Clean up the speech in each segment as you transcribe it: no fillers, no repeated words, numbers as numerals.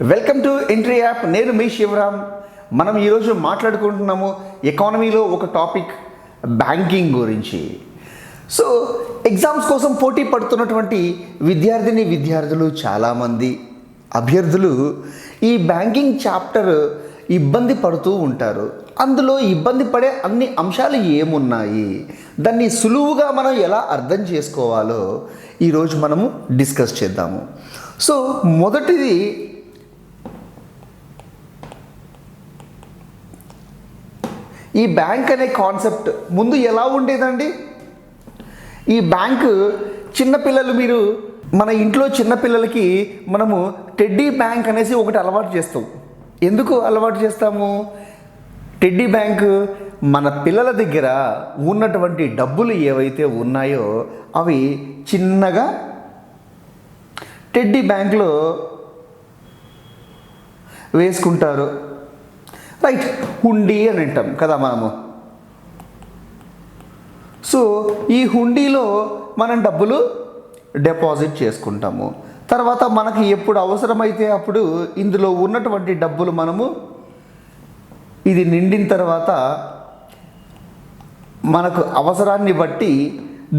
Welcome to entry app. నేను మీ శివరామ్. మనం ఈరోజు మాట్లాడుకుంటున్నాము ఎకానమీలో ఒక టాపిక్, బ్యాంకింగ్ గురించి. సో ఎగ్జామ్స్ కోసం పోటీ పడుతున్నటువంటి విద్యార్థులు చాలామంది అభ్యర్థులు ఈ బ్యాంకింగ్ చాప్టర్ ఇబ్బంది పడుతూ ఉంటారు. అందులో ఇబ్బంది పడే అన్ని అంశాలు ఏమున్నాయి, దాన్ని సులువుగా మనం ఎలా అర్థం చేసుకోవాలో ఈరోజు మనము డిస్కస్ చేద్దాము. సో మొదటిది ఈ బ్యాంక్ అనే కాన్సెప్ట్ ముందు ఎలా ఉండేదండి? ఈ బ్యాంకు చిన్నపిల్లలు, మీరు మన ఇంట్లో చిన్నపిల్లలకి మనము టెడ్డీ బ్యాంక్ అనేసి ఒకటి అలవాటు చేస్తాం. ఎందుకు అలవాటు చేస్తాము? టెడ్డీ బ్యాంక్ మన పిల్లల దగ్గర ఉన్నటువంటి డబ్బులు ఏవైతే ఉన్నాయో అవి చిన్నగా టెడ్డీ బ్యాంక్లో వేసుకుంటారు. రైట్, హుండీ అని అంటాం కదా మనము. సో ఈ హుండీలో మనం డబ్బులు డిపాజిట్ చేసుకుంటాము. తర్వాత మనకి ఎప్పుడు అవసరమైతే అప్పుడు ఇందులో ఉన్నటువంటి డబ్బులు మనము ఇది నిండిన తర్వాత మనకు అవసరాన్ని బట్టి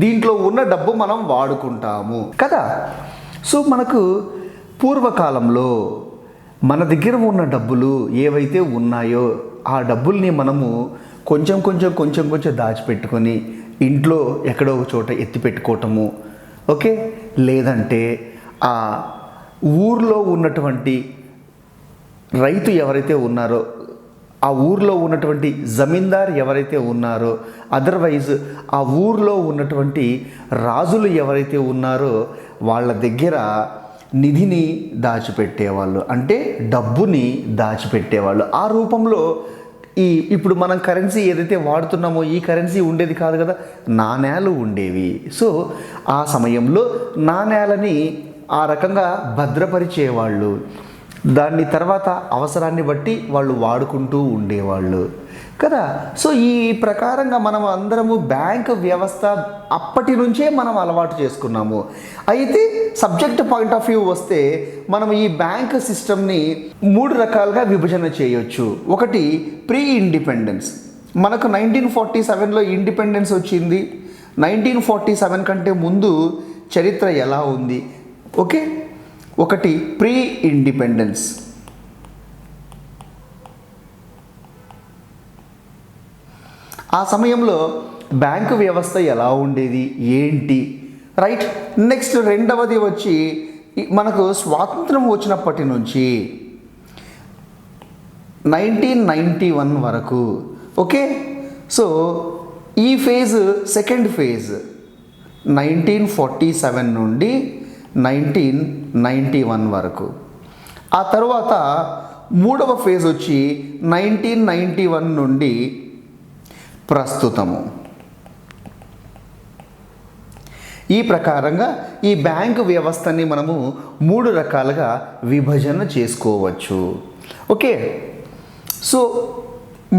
దీంట్లో ఉన్న డబ్బు మనం వాడుకుంటాము కదా. సో మనకు పూర్వకాలంలో మన దగ్గర ఉన్న డబ్బులు ఏవైతే ఉన్నాయో ఆ డబ్బుల్ని మనము కొంచెం దాచిపెట్టుకొని ఇంట్లో ఎక్కడో ఒక చోట ఎత్తి పెట్టుకోవటము, ఓకే. లేదంటే ఆ ఊర్లో ఉన్నటువంటి రైతు ఎవరైతే ఉన్నారో, ఆ ఊర్లో ఉన్నటువంటి జమీందార్ ఎవరైతే ఉన్నారో, అదర్వైజ్ ఆ ఊర్లో ఉన్నటువంటి రాజులు ఎవరైతే ఉన్నారో వాళ్ళ దగ్గర నిధిని దాచిపెట్టేవాళ్ళు, అంటే డబ్బుని దాచిపెట్టేవాళ్ళు. ఆ రూపంలో ఇప్పుడు మనం కరెన్సీ ఏదైతే వాడుతున్నామో ఈ కరెన్సీ ఉండేది కాదు కదా, నాణేలు ఉండేవి. సో ఆ సమయంలో నాణేలని ఆ రకంగా భద్రపరిచేవాళ్ళు. దాన్ని తర్వాత అవసరాన్ని బట్టి వాళ్ళు వాడుకుంటూ ఉండేవాళ్ళు కదా. సో ఈ ప్రకారంగా మనం అందరము బ్యాంక్ వ్యవస్థ అప్పటి నుంచే మనం అలవాటు చేసుకున్నాము. అయితే సబ్జెక్ట్ పాయింట్ ఆఫ్ వ్యూ వస్తే మనం ఈ బ్యాంక్ సిస్టమ్ని 3 రకాలుగా విభజన చేయొచ్చు. ఒకటి ప్రీ ఇండిపెండెన్స్. మనకు 1947లో ఇండిపెండెన్స్ వచ్చింది. 1947 కంటే ముందు చరిత్ర ఎలా ఉంది, ఓకే. ఒకటి ప్రీ ఇండిపెండెన్స్. ఆ సమయంలో బ్యాంకు వ్యవస్థ ఎలా ఉండేది ఏంటి, రైట్. నెక్స్ట్ రెండవది వచ్చి మనకు స్వాతంత్రం వచ్చినప్పటి నుంచి 1991 వరకు, ఓకే. సో ఈ ఫేజ్ సెకండ్ ఫేజ్ 1947 నుండి 1991 వరకు. ఆ తర్వాత మూడవ ఫేజ్ వచ్చి 1991 నుండి ప్రస్తుతము. ఈ ప్రకారంగా ఈ బ్యాంకు వ్యవస్థని మనము 3 రకాలుగా విభజన చేసుకోవచ్చు, ఓకే. సో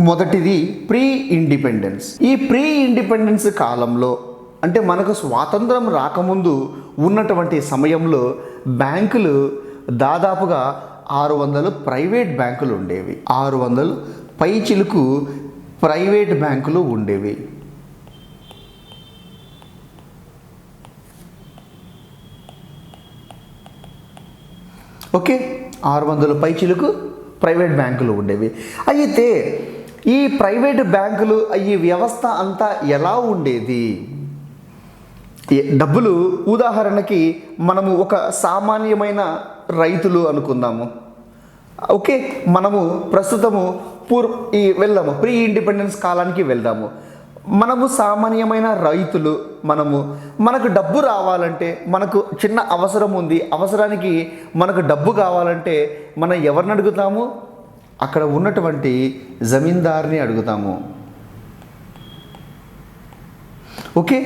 మొదటిది ప్రీ ఇండిపెండెన్స్. ఈ ప్రీ ఇండిపెండెన్స్ కాలంలో, అంటే మనకు స్వాతంత్రం రాకముందు ఉన్నటువంటి సమయంలో బ్యాంకులు దాదాపుగా 600 ప్రైవేట్ బ్యాంకులు ఉండేవి. 600 పైచిలుకు ప్రైవేట్ బ్యాంకులు ఉండేవి. ఓకే, 600 పైచిలుకు ప్రైవేట్ బ్యాంకులు ఉండేవి. అయితే ఈ ప్రైవేట్ బ్యాంకులు, ఈ వ్యవస్థ అంతా ఎలా ఉండేది? డబ్బులు, ఉదాహరణకి మనము ఒక సామాన్యమైన రైతులు అనుకుందాము, ఓకే. మనము ప్రస్తుతము వెళ్దాము, ప్రీ ఇండిపెండెన్స్ కాలానికి వెళ్దాము. మనము సామాన్యమైన రైతులు, మనకు డబ్బు రావాలంటే, మనకు చిన్న అవసరం ఉంది, అవసరానికి మనకు డబ్బు కావాలంటే మనం ఎవరిని అడుగుతాము? అక్కడ ఉన్నటువంటి జమీందార్ని అడుగుతాము, ఓకే.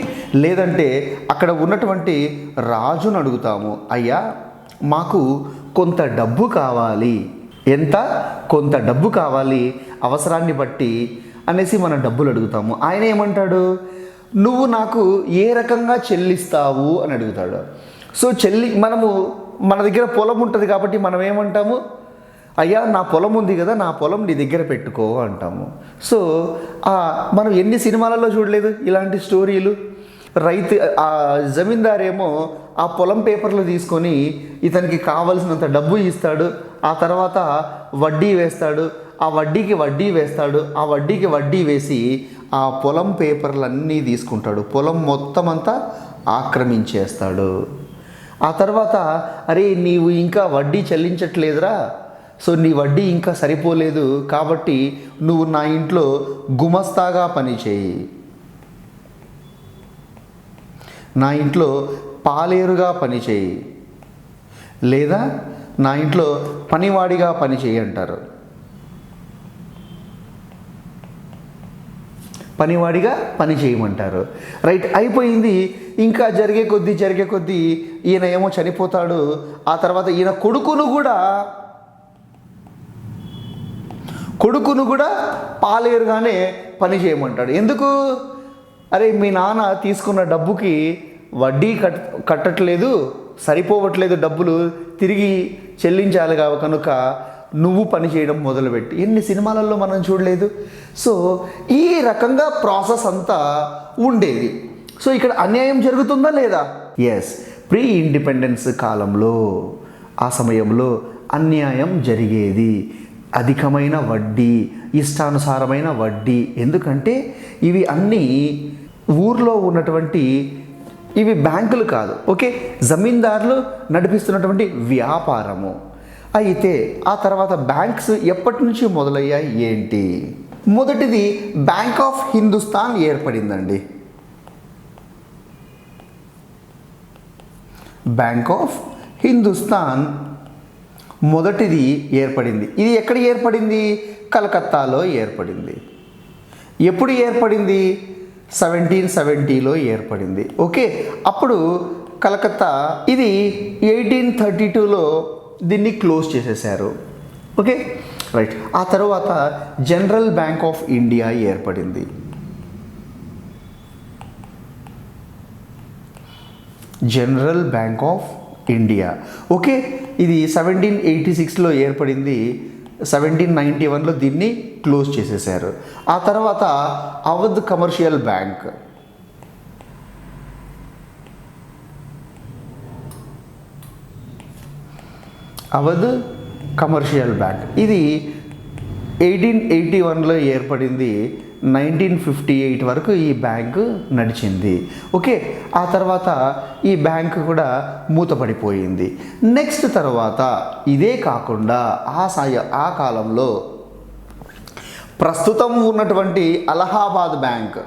లేదంటే అక్కడ ఉన్నటువంటి రాజును అడుగుతాము, అయ్యా మాకు కొంత డబ్బు కావాలి, ఎంత? కొంత డబ్బు కావాలి, అవసరాన్ని బట్టి అనేసి మనం డబ్బులు అడుగుతాము. ఆయన ఏమంటాడు? నువ్వు నాకు ఏ రకంగా చెల్లిస్తావు అని అడుగుతాడు. సో మన దగ్గర పొలం ఉంటుంది కాబట్టి మనం ఏమంటాము? అయ్యా నా పొలం ఉంది కదా, నా పొలం నీ దగ్గర పెట్టుకో అంటాము. సో మనం ఎన్ని సినిమాలలో చూడలేదు ఇలాంటి స్టోరీలు. రైతు ఆ జమీందార్ ఏమో ఆ పొలం పేపర్లు తీసుకొని ఇతనికి కావలసినంత డబ్బు ఇస్తాడు, ఆ తర్వాత వడ్డీ వేస్తాడు, ఆ వడ్డీకి వడ్డీ వేస్తాడు, ఆ వడ్డీకి వడ్డీ వేసి ఆ పొలం పేపర్లన్నీ తీసుకుంటాడు, పొలం మొత్తం అంతా ఆక్రమించేస్తాడు. ఆ తర్వాత అరే నీవు ఇంకా వడ్డీ చెల్లించట్లేదురా, సో నీ వడ్డీ ఇంకా సరిపోలేదు కాబట్టి నువ్వు నా ఇంట్లో గుమస్తాగా పనిచేయి, నా ఇంట్లో పాలేరుగా పనిచేయి, లేదా నా ఇంట్లో పనివాడిగా పనిచేయి అంటారు. పనివాడిగా పని చేయమంటారు. రైట్, అయిపోయింది. ఇంకా జరిగే కొద్దీ ఈయన ఏమో చనిపోతాడు. ఆ తర్వాత ఈయన కొడుకును కూడా పాలేరుగానే పని చేయమంటాడు. ఎందుకు? అరే మీ నాన్న తీసుకున్న డబ్బుకి వడ్డీ కట్టట్లేదు, సరిపోవట్లేదు, డబ్బులు తిరిగి చెల్లించాలి కనుక నువ్వు పని చేయడం మొదలుపెట్టి. ఎన్ని సినిమాలలో మనం చూడలేదు. సో ఈ రకంగా ప్రాసెస్ అంతా ఉండేది. సో ఇక్కడ అన్యాయం జరుగుతుందా లేదా? ఎస్, ప్రీ ఇండిపెండెన్స్ కాలంలో ఆ సమయంలో అన్యాయం జరిగేది. అధికమైన వడ్డీ, ఇష్టానుసారమైన వడ్డీ. ఎందుకంటే ఇవి అన్నీ ఊర్లో ఉన్నటువంటి ఇవి బ్యాంకులు కాదు, ఓకే, జమీందారులు నడిపిస్తున్నటువంటి వ్యాపారము. అయితే ఆ తర్వాత బ్యాంక్స్ ఎప్పటి నుంచి మొదలయ్యాయి ఏంటి? మొదటిది బ్యాంక్ ఆఫ్ హిందుస్థాన్ ఏర్పడిందండి. బ్యాంక్ ఆఫ్ హిందుస్థాన్ మొదటిది ఏర్పడింది. ఇది ఎక్కడ ఏర్పడింది? కలకత్తాలో ఏర్పడింది. ఎప్పుడు ఏర్పడింది? 1770లో ఏర్పడింది. ఓకే, అప్పుడు కలకత్తా ఇది 1832లో దీన్ని క్లోజ్ చేసేసారు. Okay, right. ఆ తర్వాత జనరల్ బ్యాంక్ ఆఫ్ ఇండియా ఏర్పడింది. General bank of India, okay, ఇది 1786లో ఏర్పడింది. 1791లో దీన్ని క్లోజ్ చేసేసారు. ఆ తర్వాత Awadh commercial bank, Awadh commercial bank ఇది 1881లో ఏర్పడింది. 1958 వరకు ఈ బ్యాంకు నడిచింది. ఓకే, ఆ తర్వాత ఈ బ్యాంకు కూడా మూతపడిపోయింది. నెక్స్ట్ తర్వాత ఇదే కాకుండా ఆ కాలంలో ప్రస్తుతం ఉన్నటువంటి అలహాబాద్ బ్యాంక్,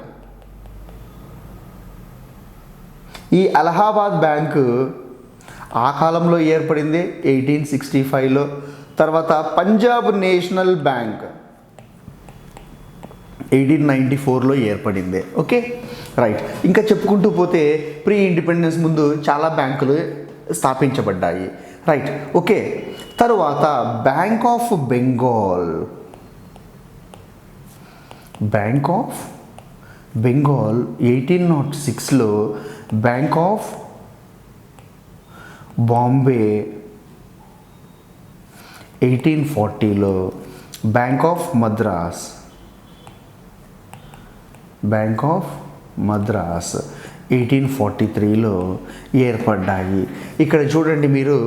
ఈ అలహాబాద్ బ్యాంకు ఆ కాలంలో ఏర్పడింది 1865లో. తర్వాత పంజాబ్ నేషనల్ బ్యాంక్ 1894లో ఏర్పడింది. Okay, right. ఇంకా చెప్పుకుంటూ పోతే ప్రీ ఇండిపెండెన్స్ ముందు చాలా బ్యాంకులు స్థాపించబడ్డాయి. Right, okay. తరువాత bank of Bengal, bank of Bengal 1806లో, బ్యాంక్ ఆఫ్ బాంబే 1840లో, bank of Madras, bank of Madras 1843లో ఏర్పడ్డాయి. ఇక్కడ చూడండి మీరు,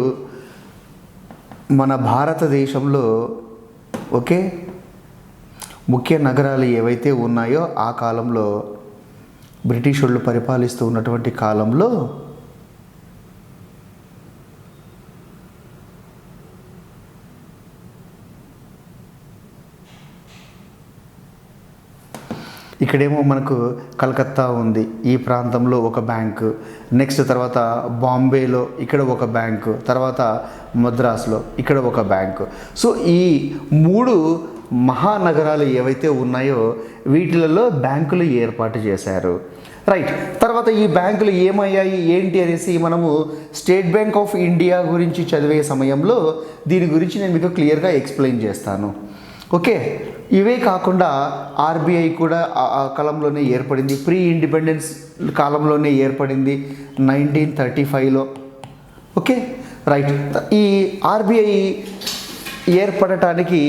మన భారతదేశంలో ఓకే ముఖ్య నగరాలు ఏవైతే ఉన్నాయో ఆ కాలంలో బ్రిటిష్ వాళ్ళు పరిపాలిస్తూ ఉన్నటువంటి కాలంలో ఇక్కడేమో మనకు కలకత్తా ఉంది, ఈ ప్రాంతంలో ఒక బ్యాంకు, నెక్స్ట్ తర్వాత బాంబేలో ఇక్కడ ఒక బ్యాంకు, తర్వాత మద్రాసులో ఇక్కడ ఒక బ్యాంకు. సో ఈ 3 మహానగరాలు ఏవైతే ఉన్నాయో వీటిలలో బ్యాంకులు ఏర్పాటు చేశారు. రైట్, తర్వాత ఈ బ్యాంకులు ఏమయ్యాయి ఏంటి అనేసి మనము స్టేట్ బ్యాంక్ ఆఫ్ ఇండియా గురించి చదివే సమయంలో దీని గురించి నేను మీకు క్లియర్గా ఎక్స్ప్లెయిన్ చేస్తాను. ఓకే, ఇవే కాకుండా ఆర్బీఐ కూడా ఆ కాలంలోనే ఏర్పడింది. ప్రీ ఇండిపెండెన్స్ కాలంలోనే ఏర్పడింది 1935లో. Okay, right. ఈ ఆర్బీఐ ఏర్పడటానికి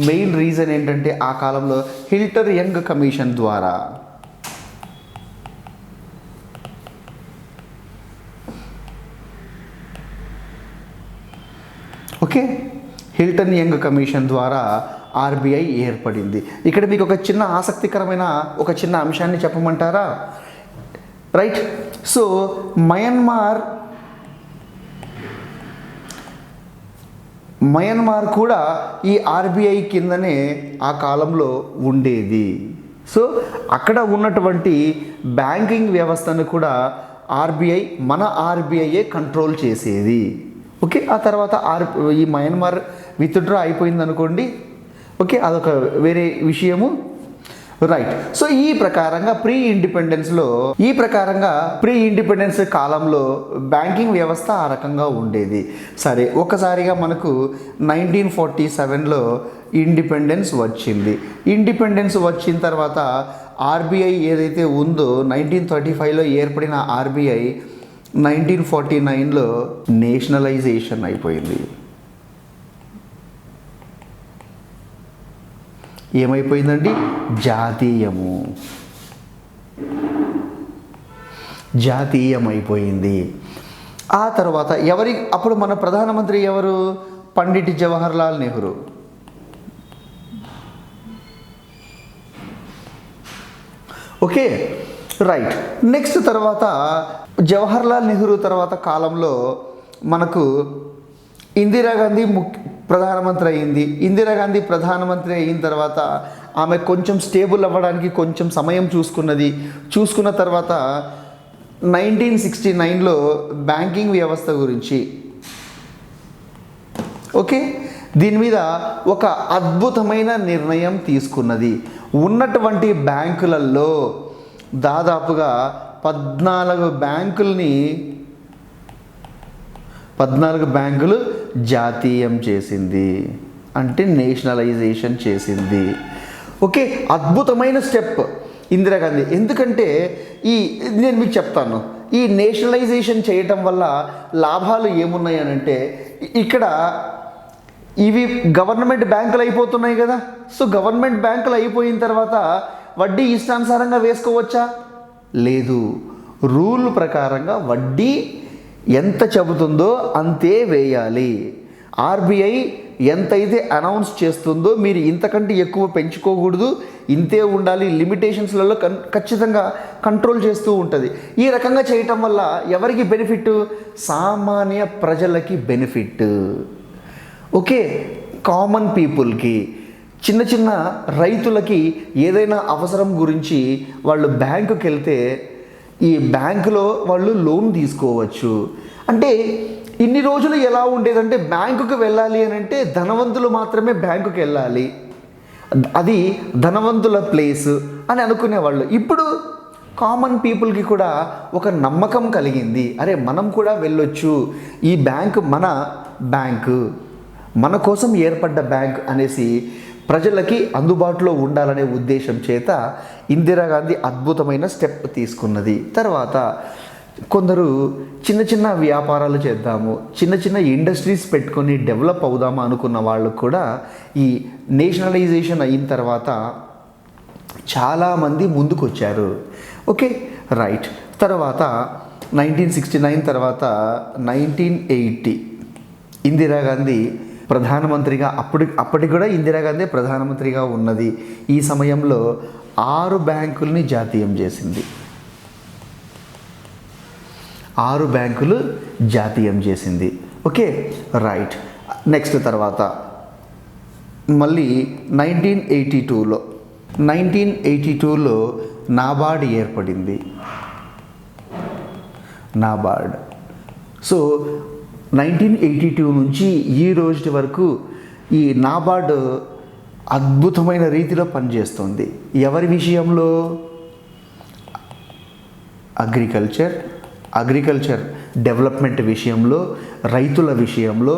మెయిన్ రీజన్ ఏంటంటే ఆ కాలంలో హిల్టర్ యంగ్ కమిషన్ ద్వారా. ఓకే, హిల్టన్ యంగ్ కమిషన్ ద్వారా ఆర్బీఐ ఏర్పడింది. ఇక్కడ మీకు ఒక చిన్న ఆసక్తికరమైన ఒక చిన్న అంశాన్ని చెప్పమంటారా? రైట్. సో మయన్మార్ కూడా ఈ ఆర్బీఐ కిందనే ఆ కాలంలో ఉండేది. సో అక్కడ ఉన్నటువంటి బ్యాంకింగ్ వ్యవస్థను కూడా మన ఆర్బీఐయే కంట్రోల్ చేసేది. ఓకే, ఆ తర్వాత ఈ మయన్మార్ విత్డ్రా అయిపోయింది అనుకోండి. ఓకే, అదొక వేరే విషయము. రైట్. సో ఈ ప్రకారంగా ప్రీ ఇండిపెండెన్స్ కాలంలో బ్యాంకింగ్ వ్యవస్థ ఆ రకంగా ఉండేది. సరే, ఒకసారిగా మనకు 1947లో ఇండిపెండెన్స్ వచ్చింది. ఇండిపెండెన్స్ వచ్చిన తర్వాత ఆర్బీఐ ఏదైతే ఉందో 1935లో ఏర్పడిన ఆర్బీఐ 1949లో నేషనలైజేషన్ అయిపోయింది. ఏమైపోయిందండి? జాతీయమైపోయింది. ఆ తర్వాత అప్పుడు మన ప్రధానమంత్రి ఎవరు? Pandit Jawaharlal Nehru. Okay, right. Next తర్వాత జవహర్లాల్ నెహ్రూ తర్వాత కాలంలో మనకు ఇందిరాగాంధీ ప్రధానమంత్రి అయింది. ఇందిరాగాంధీ ప్రధానమంత్రి అయిన తర్వాత ఆమె కొంచెం స్టేబుల్ అవ్వడానికి కొంచెం సమయం చూసుకున్న తర్వాత 1969లో బ్యాంకింగ్ వ్యవస్థ గురించి, ఓకే, దీని మీద ఒక అద్భుతమైన నిర్ణయం తీసుకున్నది. ఉన్నటువంటి బ్యాంకులలో దాదాపుగా 14 బ్యాంకులు జాతీయం చేసింది, అంటే నేషనలైజేషన్ చేసింది. ఓకే, అద్భుతమైన స్టెప్ ఇందిరాగాంధీ. ఎందుకంటే నేను మీకు చెప్తాను, ఈ నేషనలైజేషన్ చేయటం వల్ల లాభాలు ఏమున్నాయనంటే, ఇక్కడ ఇవి గవర్నమెంట్ బ్యాంకులు అయిపోతున్నాయి కదా. సో గవర్నమెంట్ బ్యాంకులు అయిపోయిన తర్వాత వడ్డీ ఇష్టానుసారంగా వేసుకోవచ్చా? లేదు. రూల్ ప్రకారంగా వడ్డీ ఎంత చెబుతుందో అంతే వేయాలి. ఆర్బీఐ ఎంతైతే అనౌన్స్ చేస్తుందో మీరు ఇంతకంటే ఎక్కువ పెంచుకోకూడదు, ఇంతే ఉండాలి, లిమిటేషన్స్లలో ఖచ్చితంగా కంట్రోల్ చేస్తూ ఉంటుంది. ఈ రకంగా చేయటం వల్ల ఎవరికి బెనిఫిట్? సామాన్య ప్రజలకి బెనిఫిట్. ఓకే, కామన్ పీపుల్కి, చిన్న చిన్న రైతులకి ఏదైనా అవసరం గురించి వాళ్ళు బ్యాంకుకి వెళ్తే ఈ బ్యాంకులో వాళ్ళు లోన్ తీసుకోవచ్చు. అంటే ఇన్ని రోజులు ఎలా ఉండేదంటే బ్యాంకుకి వెళ్ళాలి అని అంటే ధనవంతులు మాత్రమే బ్యాంకుకి వెళ్ళాలి, అది ధనవంతుల ప్లేస్ అని అనుకునేవాళ్ళు. ఇప్పుడు కామన్ పీపుల్కి కూడా ఒక నమ్మకం కలిగింది, అరే మనం కూడా వెళ్ళొచ్చు, ఈ బ్యాంకు మన బ్యాంకు, మన కోసం ఏర్పడ్డ బ్యాంక్ అనేసి ప్రజలకి అందుబాటులో ఉండాలనే ఉద్దేశం చేత ఇందిరాగాంధీ అద్భుతమైన స్టెప్ తీసుకున్నది. తర్వాత కొందరు చిన్న చిన్న వ్యాపారాలు చేద్దాము, చిన్న చిన్న ఇండస్ట్రీస్ పెట్టుకొని డెవలప్ అవుదాము అనుకున్న వాళ్ళు కూడా ఈ నేషనలైజేషన్ అయిన తర్వాత చాలామంది ముందుకు వచ్చారు. Okay, right. తర్వాత 1969 తర్వాత 1980 ఇందిరాగాంధీ ప్రధానమంత్రిగా, అప్పటికి కూడా ఇందిరాగాంధీ ప్రధానమంత్రిగా ఉన్నది. ఈ సమయంలో 6 బ్యాంకుల్ని జాతీయం చేసింది. 6 బ్యాంకులు జాతీయం చేసింది. Okay, right. నెక్స్ట్ తర్వాత మళ్ళీ 1982లో నాబార్డ్ ఏర్పడింది. నాబార్డ్. సో 1982 నుంచి ఈ రోజు వరకు ఈ నాబార్డ్ అద్భుతమైన రీతిలో పనిచేస్తుంది. ఎవరి విషయంలో? అగ్రికల్చర్ డెవలప్మెంట్ విషయంలో, రైతుల విషయంలో,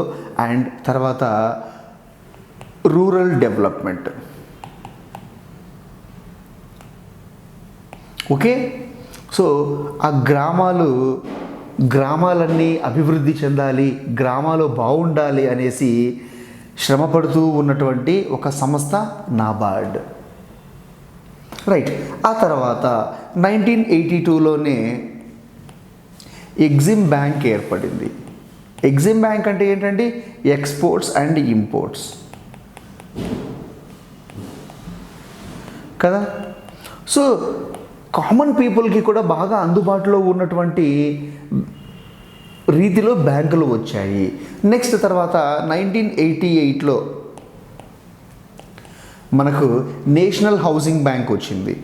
అండ్ తర్వాత రూరల్ డెవలప్మెంట్. ఓకే, సో ఆ గ్రామాలన్నీ అభివృద్ధి చెందాలి, గ్రామాలు బాగుండాలి అనేసి శ్రమపడుతూ ఉన్నటువంటి ఒక సంస్థ నాబార్డ్. రైట్. ఆ తర్వాత 1982లోనే ఎగ్జిమ్ బ్యాంక్ ఏర్పడింది. ఎగ్జిమ్ బ్యాంక్ అంటే ఏంటంటే ఎక్స్పోర్ట్స్ అండ్ ఇంపోర్ట్స్ కదా. సో కామన్ పీపుల్కి కూడా బాగా అందుబాటులో ఉన్నటువంటి రీతిలో బ్యాంకులు వచ్చాయి. నెక్స్ట్ తర్వాత 1988లో మనకు నేషనల్ హౌసింగ్ బ్యాంక్ వచ్చింది.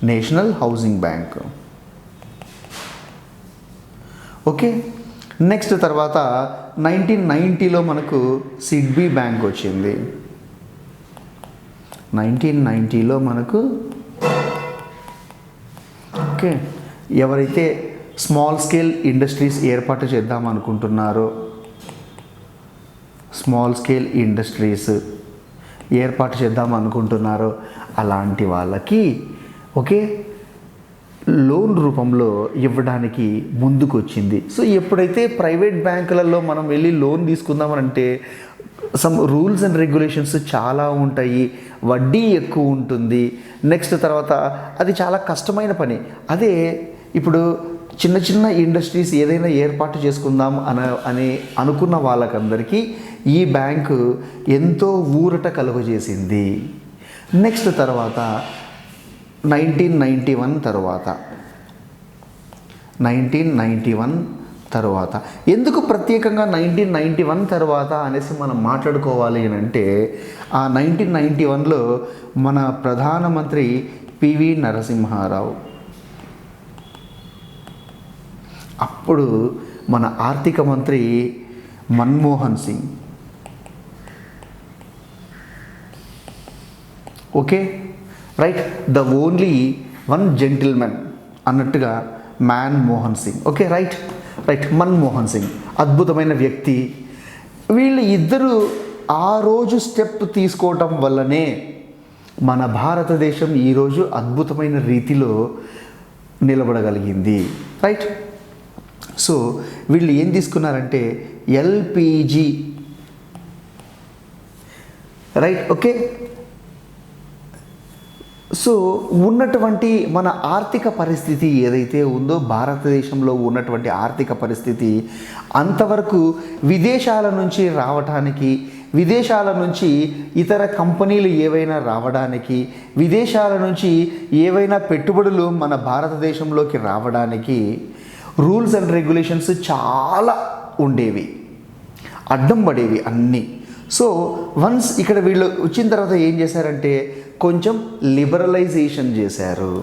National housing bank. Okay. Next తర్వాత 1990లో మనకు సిడ్బీ బ్యాంక్ వచ్చింది. 1990లో మనకు ఓకే ఎవరైతే స్మాల్ స్కేల్ ఇండస్ట్రీస్ ఏర్పాటు చేద్దాం అనుకుంటున్నారో, స్మాల్ స్కేల్ ఇండస్ట్రీస్ ఏర్పాటు చేద్దాం అనుకుంటున్నారో అలాంటి వాళ్ళకి ఓకే లోన్ రూపంలో ఇవ్వడానికి ముందుకు వచ్చింది. సో ఎప్పుడైతే ప్రైవేట్ బ్యాంకులలో మనం వెళ్ళి లోన్ తీసుకుందామనంటే సమ్ రూల్స్ అండ్ రెగ్యులేషన్స్ చాలా ఉంటాయి, వడ్డీ ఎక్కువ ఉంటుంది. నెక్స్ట్ తర్వాత అది చాలా కష్టమైన పని. అదే ఇప్పుడు చిన్న చిన్న ఇండస్ట్రీస్ ఏదైనా ఏర్పాటు చేసుకుందాం అని అనుకున్న వాళ్ళకందరికీ ఈ బ్యాంకు ఎంతో ఊరట కలుగజేసింది. నెక్స్ట్ తర్వాత 1991 తర్వాత ఎందుకు ప్రత్యేకంగా 1991 తర్వాత అనేసి మనం మాట్లాడుకోవాలి అని అంటే ఆ 1991లో మన ప్రధానమంత్రి పివి నరసింహారావు, అప్పుడు మన ఆర్థిక మంత్రి Manmohan Singh. Okay right. The only one gentleman అన్నట్టుగా Manmohan Singh. Okay right right Manmohan Singh అద్భుతమైన వ్యక్తి. వీళ్ళు ఇద్దరు ఆ రోజు స్టెప్ తీసుకోవటం వల్లనే మన భారతదేశం ఈరోజు అద్భుతమైన రీతిలో నిలబడగలిగింది. రైట్. సో వీళ్ళు ఏం తీసుకున్నారంటే ఎల్పిజి. రైట్. ఓకే. సో ఉన్నటువంటి మన ఆర్థిక పరిస్థితి ఏదైతే ఉందో, భారతదేశంలో ఉన్నటువంటి ఆర్థిక పరిస్థితి అంతవరకు విదేశాల నుంచి రావటానికి, విదేశాల నుంచి ఇతర కంపెనీలు ఏవైనా రావడానికి, విదేశాల నుంచి ఏవైనా పెట్టుబడులు మన భారతదేశంలోకి రావడానికి రూల్స్ అండ్ రెగ్యులేషన్స్ చాలా ఉండేవి, అడ్డం పడేవి అన్నీ. సో వన్స్ ఇక్కడ వీళ్ళు వచ్చిన తర్వాత ఏం చేశారంటే కొంచెం లిబరలైజేషన్ చేశారు.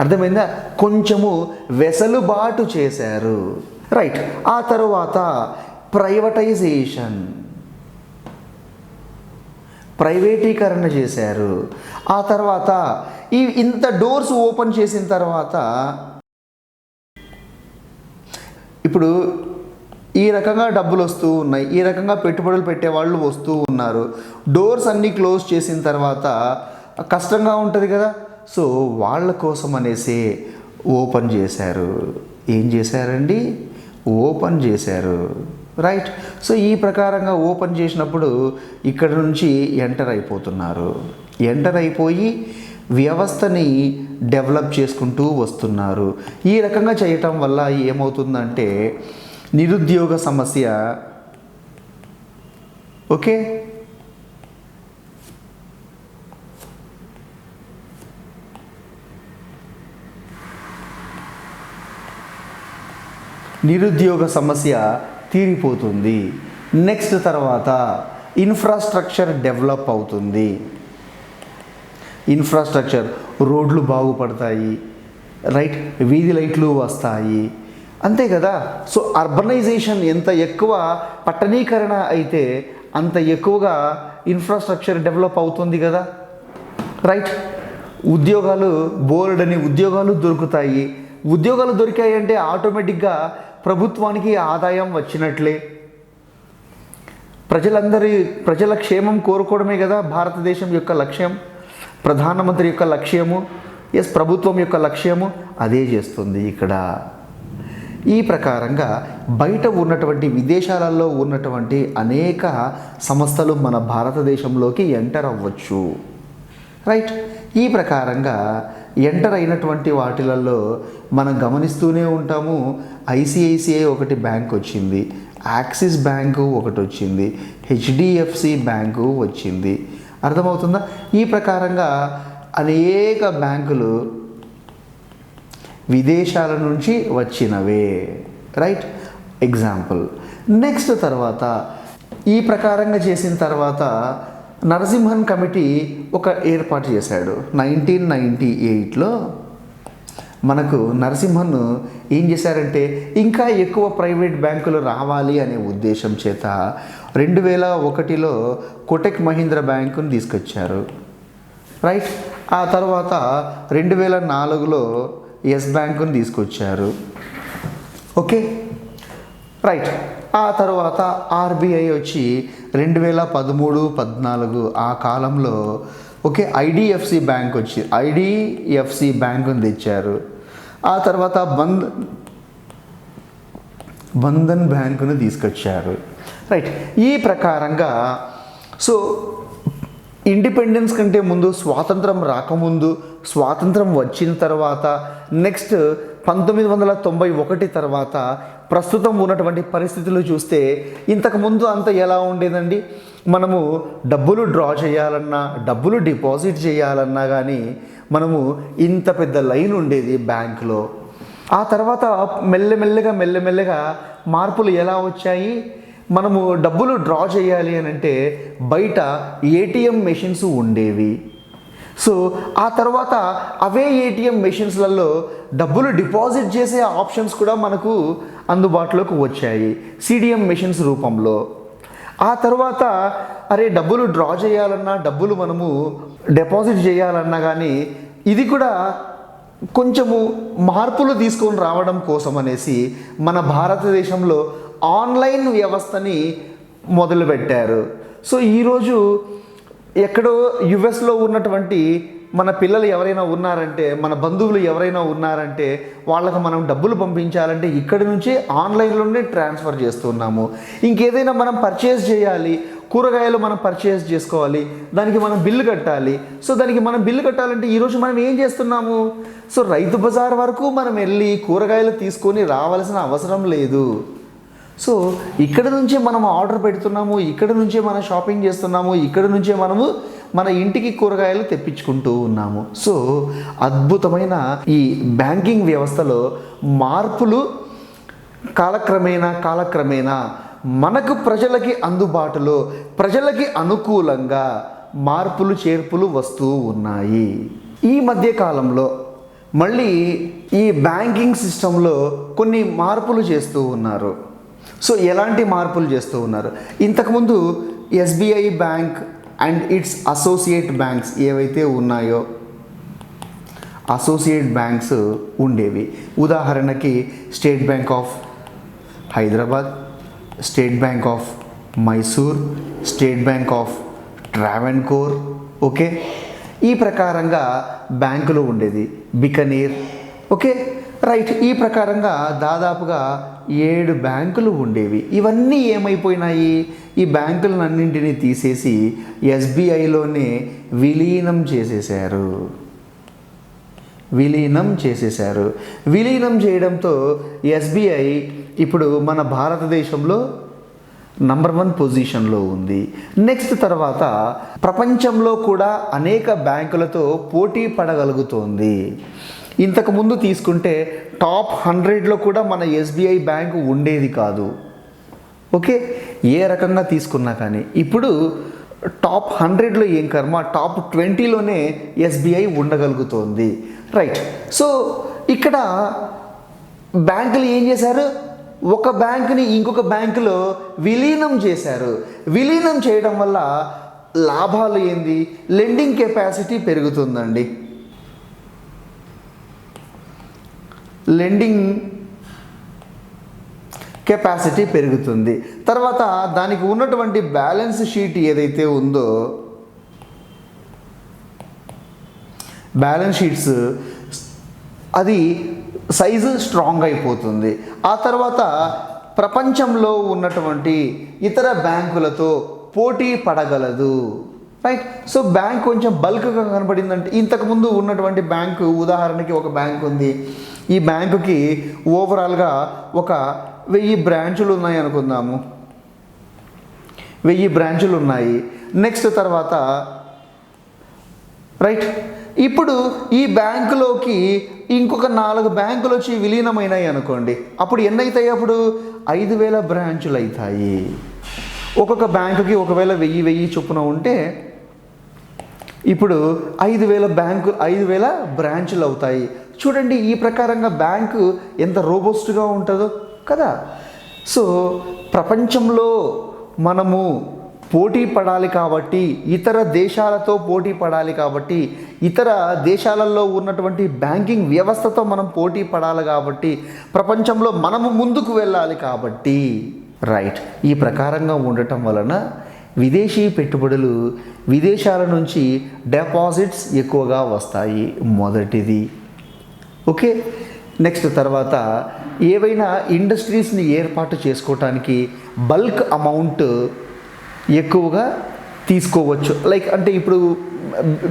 అర్థమైందా? కొంచెము వెసలుబాటు చేశారు. రైట్. ఆ తర్వాత ప్రైవేటీకరణ చేశారు. ఆ తర్వాత ఇంత డోర్స్ ఓపెన్ చేసిన తర్వాత ఇప్పుడు ఈ రకంగా డబ్బులు వస్తూ ఉన్నాయి, ఈ రకంగా పెట్టుబడులు పెట్టేవాళ్ళు వస్తూ ఉన్నారు. డోర్స్ అన్నీ క్లోజ్ చేసిన తర్వాత కష్టంగా ఉంటుంది కదా. సో వాళ్ళ కోసం అనేసి ఓపెన్ చేశారు. ఏం చేశారండి? ఓపెన్ చేశారు. రైట్. సో ఈ ప్రకారంగా ఓపెన్ చేసినప్పుడు ఇక్కడ నుంచి ఎంటర్ అయిపోతున్నారు. ఎంటర్ అయిపోయి వ్యవస్థని డెవలప్ చేసుకుంటూ వస్తున్నారు. ఈ రకంగా చేయటం వల్ల ఏమవుతుందంటే నిరుద్యోగ సమస్య ఓకే నిరుద్యోగ సమస్య తీరిపోతుంది. నెక్స్ట్ తర్వాత ఇన్ఫ్రాస్ట్రక్చర్ డెవలప్ అవుతుంది. ఇన్ఫ్రాస్ట్రక్చర్, రోడ్లు బాగుపడతాయి. రైట్. వీధి లైట్లు వస్తాయి. అంతే కదా. సో అర్బనైజేషన్ ఎంత ఎక్కువ పట్టణీకరణ అయితే అంత ఎక్కువగా ఇన్ఫ్రాస్ట్రక్చర్ డెవలప్ అవుతుంది కదా. రైట్. ఉద్యోగాలు, బోర్డని ఉద్యోగాలు దొరుకుతాయి. ఉద్యోగాలు దొరికాయి అంటే ఆటోమేటిక్గా ప్రభుత్వానికి ఆదాయం వచ్చినట్లే. ప్రజల క్షేమం కోరుకోవడమే కదా భారతదేశం యొక్క లక్ష్యం, ప్రధానమంత్రి యొక్క లక్ష్యము, ప్రభుత్వం యొక్క లక్ష్యము అదే చేస్తుంది ఇక్కడ. ఈ ప్రకారంగా బయట ఉన్నటువంటి విదేశాలలో ఉన్నటువంటి అనేక సంస్థలు మన భారతదేశంలోకి ఎంటర్ అవ్వచ్చు. రైట్. ఈ ప్రకారంగా ఎంటర్ అయినటువంటి వాటిలలో మనం గమనిస్తూనే ఉంటాము. ఐసిఐసిఐ ఒకటి బ్యాంక్ వచ్చింది, యాక్సిస్ బ్యాంకు ఒకటి వచ్చింది, హెచ్డిఎఫ్సి బ్యాంకు వచ్చింది. అర్థమవుతుందా? ఈ ప్రకారంగా అనేక బ్యాంకులు విదేశాల నుంచి వచ్చినవే. రైట్. ఎగ్జాంపుల్. నెక్స్ట్ తర్వాత ఈ ప్రకారంగా చేసిన తర్వాత నరసింహన్ కమిటీ ఒక ఏర్పాటు చేశాడు. 1998లో మనకు నరసింహన్ ఏం చేశారంటే ఇంకా ఎక్కువ ప్రైవేట్ బ్యాంకులు రావాలి అనే ఉద్దేశం చేత 2001లో కోటక్ మహీంద్రా బ్యాంకును తీసుకొచ్చారు. రైట్. ఆ తర్వాత 2004లో ఎస్ బ్యాంకును తీసుకొచ్చారు. ఓకే. రైట్. ఆ తర్వాత ఆర్బీఐ వచ్చి 2013-14 ఆ కాలంలో ఓకే ఐడిఎఫ్సి బ్యాంక్ వచ్చి ఐడిఎఫ్సి బ్యాంకును తెచ్చారు. ఆ తర్వాత బంధన్ బ్యాంకును తీసుకొచ్చారు. రైట్. ఈ ప్రకారంగా సో ఇండిపెండెన్స్ కంటే ముందు, స్వాతంత్రం రాకముందు, స్వాతంత్రం వచ్చిన తర్వాత, నెక్స్ట్ 1991 తర్వాత ప్రస్తుతం ఉన్నటువంటి పరిస్థితులు చూస్తే ఇంతకుముందు అంత ఎలా ఉండేదండి? మనము డబ్బులు డ్రా చేయాలన్నా, డబ్బులు డిపాజిట్ చేయాలన్నా కానీ మనము ఇంత పెద్ద లైన్ ఉండేది బ్యాంకులో. ఆ తర్వాత మెల్లమెల్లగా మార్పులు ఎలా వచ్చాయి? మనము డబ్బులు డ్రా చేయాలి అని అంటే బయట ఏటీఎం మెషిన్స్ ఉండేవి. సో ఆ తర్వాత అవే ఏటీఎం మెషిన్స్లలో డబ్బులు డిపాజిట్ చేసే ఆప్షన్స్ కూడా మనకు అందుబాటులోకి వచ్చాయి సిడిఎం మెషిన్స్ రూపంలో. ఆ తర్వాత అరే డబ్బులు డ్రా చేయాలన్నా, డబ్బులు మనము డిపాజిట్ చేయాలన్నా కానీ ఇది కూడా కొంచెము మార్పులు తీసుకొని రావడం కోసం అనేసి మన భారతదేశంలో ఆన్లైన్ వ్యవస్థని మొదలుపెట్టారు. సో ఈరోజు ఎక్కడో యుఎస్లో ఉన్నటువంటి మన పిల్లలు ఎవరైనా ఉన్నారంటే, మన బంధువులు ఎవరైనా ఉన్నారంటే వాళ్ళకు మనం డబ్బులు పంపించాలంటే ఇక్కడి నుంచే ఆన్లైన్లోనే ట్రాన్స్ఫర్ చేస్తున్నాము. ఇంకేదైనా మనం పర్చేస్ చేయాలి, కూరగాయలు మనం పర్చేస్ చేసుకోవాలి, దానికి మనం బిల్లు కట్టాలి. సో దానికి మనం బిల్లు కట్టాలంటే ఈరోజు మనం ఏం చేస్తున్నాము? సో రైతు బజార్ వరకు మనం వెళ్ళి కూరగాయలు తీసుకొని రావాల్సిన అవసరం లేదు. సో ఇక్కడ నుంచే మనం ఆర్డర్ పెడుతున్నాము, ఇక్కడ నుంచే మనం షాపింగ్ చేస్తున్నాము, ఇక్కడ నుంచే మనము మన ఇంటికి కూరగాయలు తెప్పించుకుంటూ ఉన్నాము. సో అద్భుతమైన ఈ బ్యాంకింగ్ వ్యవస్థలో మార్పులు కాలక్రమేణా మనకు ప్రజలకి అందుబాటులో, ప్రజలకి అనుకూలంగా మార్పులు చేర్పులు వస్తూ ఉన్నాయి. ఈ మధ్య కాలంలో మళ్ళీ ఈ బ్యాంకింగ్ సిస్టంలో కొన్ని మార్పులు చేస్తూ ఉన్నారు. సో ఎలాంటి మార్పులు చేస్తూ ఉన్నారు? ఇంతకుముందు SBI bank and it's associate banks ఏవైతే ఉన్నాయో అసోసియేట్ బ్యాంక్స్ ఉండేవి. ఉదాహరణకి state Bank of Hyderabad, State Bank of Mysore, State Bank of Travancore. Okay. ఈ ప్రకారంగా బ్యాంకులు ఉండేది. బికనీర్. ఓకే. రైట్. ఈ ప్రకారంగా దాదాపుగా 7 బ్యాంకులు ఉండేవి. ఇవన్నీ ఏమైపోయినాయి? ఈ బ్యాంకులన్నింటినీ తీసేసి ఎస్బీఐలోనే విలీనం చేసేశారు. విలీనం చేయడంతో ఎస్బీఐ ఇప్పుడు మన భారతదేశంలో నంబర్ 1 పొజిషన్లో ఉంది. నెక్స్ట్ తర్వాత ప్రపంచంలో కూడా అనేక బ్యాంకులతో పోటీ పడగలుగుతోంది. ఇంతకుముందు తీసుకుంటే టాప్ 100లో కూడా మన ఎస్బీఐ బ్యాంకు ఉండేది కాదు. ఓకే. ఏ రకంగా తీసుకున్నా కానీ ఇప్పుడు టాప్ 100లో ఏం కర్మ, టాప్ 20లోనే ఎస్బీఐ ఉండగలుగుతోంది. రైట్. సో ఇక్కడ బ్యాంకులు ఏం చేశారు? ఒక బ్యాంకుని ఇంకొక బ్యాంకులో విలీనం చేశారు. విలీనం చేయడం వల్ల లాభాలు ఏంది? లెండింగ్ కెపాసిటీ పెరుగుతుందండి. లెండింగ్ కెపాసిటీ పెరుగుతుంది. తర్వాత దానికి ఉన్నటువంటి బ్యాలెన్స్ షీట్ ఏదైతే ఉందో బ్యాలెన్స్ షీట్స్ అది సైజు స్ట్రాంగ్ అయిపోతుంది. ఆ తర్వాత ప్రపంచంలో ఉన్నటువంటి ఇతర బ్యాంకులతో పోటీ పడగలదు. రైట్. సో బ్యాంక్ కొంచెం బల్క్గా కనబడిందంటే, ఇంతకుముందు ఉన్నటువంటి బ్యాంకు, ఉదాహరణకి ఒక బ్యాంక్ ఉంది, ఈ బ్యాంకుకి ఓవరాల్గా ఒక 1000 బ్రాంచులు ఉన్నాయి అనుకుందాము. 1000 బ్రాంచులు ఉన్నాయి. నెక్స్ట్ తర్వాత రైట్, ఇప్పుడు ఈ బ్యాంకులోకి ఇంకొక 4 బ్యాంకులు వచ్చి విలీనమైనాయి అనుకోండి, అప్పుడు ఎన్ని అవుతాయి? అప్పుడు 5000 బ్రాంచులు అవుతాయి. ఒక్కొక్క బ్యాంకుకి ఒకవేళ 1000 చొప్పున ఉంటే ఇప్పుడు 5000 బ్రాంచులు అవుతాయి. చూడండి ఈ ప్రకారంగా బ్యాంకు ఎంత రోబస్ట్గా ఉంటుందో కదా. సో ప్రపంచంలో మనము పోటీ పడాలి కాబట్టి, ఇతర దేశాలతో పోటీ పడాలి కాబట్టి, ఇతర దేశాలలో ఉన్నటువంటి బ్యాంకింగ్ వ్యవస్థతో మనం పోటీ పడాలి కాబట్టి, ప్రపంచంలో మనము ముందుకు వెళ్ళాలి కాబట్టి, రైట్, ఈ ప్రకారంగా ఉండటం వలన విదేశీ పెట్టుబడులు, విదేశాల నుంచి డిపాజిట్స్ ఎక్కువగా వస్తాయి. మొదటిది. ఓకే. నెక్స్ట్ తర్వాత ఏవైనా ఇండస్ట్రీస్ని ఏర్పాటు చేసుకోవటానికి బల్క్ అమౌంట్ ఎక్కువగా తీసుకోవచ్చు. లైక్ అంటే ఇప్పుడు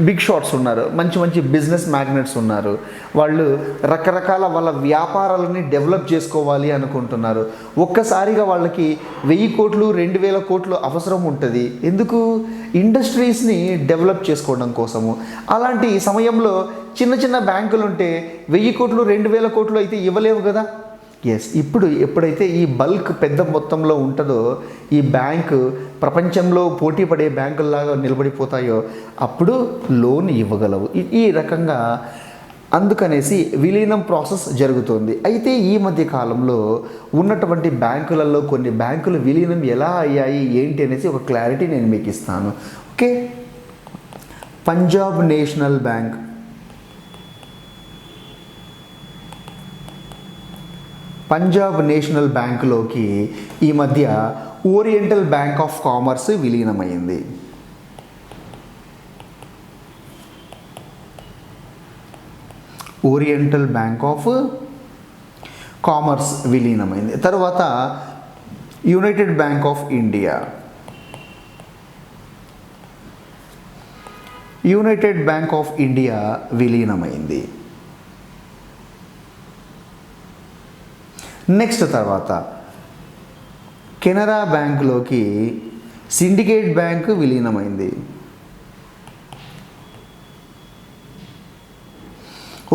బిగ్ షాట్స్ ఉన్నారు, మంచి మంచి బిజినెస్ మ్యాగ్నెట్స్ ఉన్నారు, వాళ్ళు రకరకాల వాళ్ళ వ్యాపారాలని డెవలప్ చేసుకోవాలి అనుకుంటున్నారు. ఒక్కసారిగా వాళ్ళకి 1000 కోట్లు 2000 కోట్లు అవసరం ఉంటుంది. ఎందుకు? ఇండస్ట్రీస్ని డెవలప్ చేసుకోవడం కోసము. అలాంటి సమయంలో చిన్న చిన్న బ్యాంకులు ఉంటే 1000 కోట్లు 2000 కోట్లు అయితే ఇవ్వలేవు కదా. ఎస్, ఇప్పుడు ఎప్పుడైతే ఈ బల్క్ పెద్ద మొత్తంలో ఉంటుందో, ఈ బ్యాంకు ప్రపంచంలో పోటీ పడే బ్యాంకుల్లాగా నిలబడిపోతాయో, అప్పుడు లోన్ ఇవ్వగలవు. ఈ రకంగా అందుకనేసి విలీనం ప్రాసెస్ జరుగుతుంది. అయితే ఈ మధ్య కాలంలో ఉన్నటువంటి బ్యాంకులలో కొన్ని బ్యాంకులు విలీనం ఎలా అయ్యాయి ఏంటి అనేసి ఒక క్లారిటీ నేను మీకు ఇస్తాను. Okay. Punjab National Bank, Punjab National బ్యాంకులోకి ఈ మధ్య ఓరియంటల్ బ్యాంక్ ఆఫ్ కామర్స్ విలీనమైంది. ఓరియంటల్ బ్యాంక్ ఆఫ్ కామర్స్ విలీనమైంది. తర్వాత United bank of India, United bank of India విలీనమైంది. నెక్స్ట్ తర్వాత కెనరా బ్యాంకులోకి సిండికేట్ బ్యాంకు విలీనమైంది.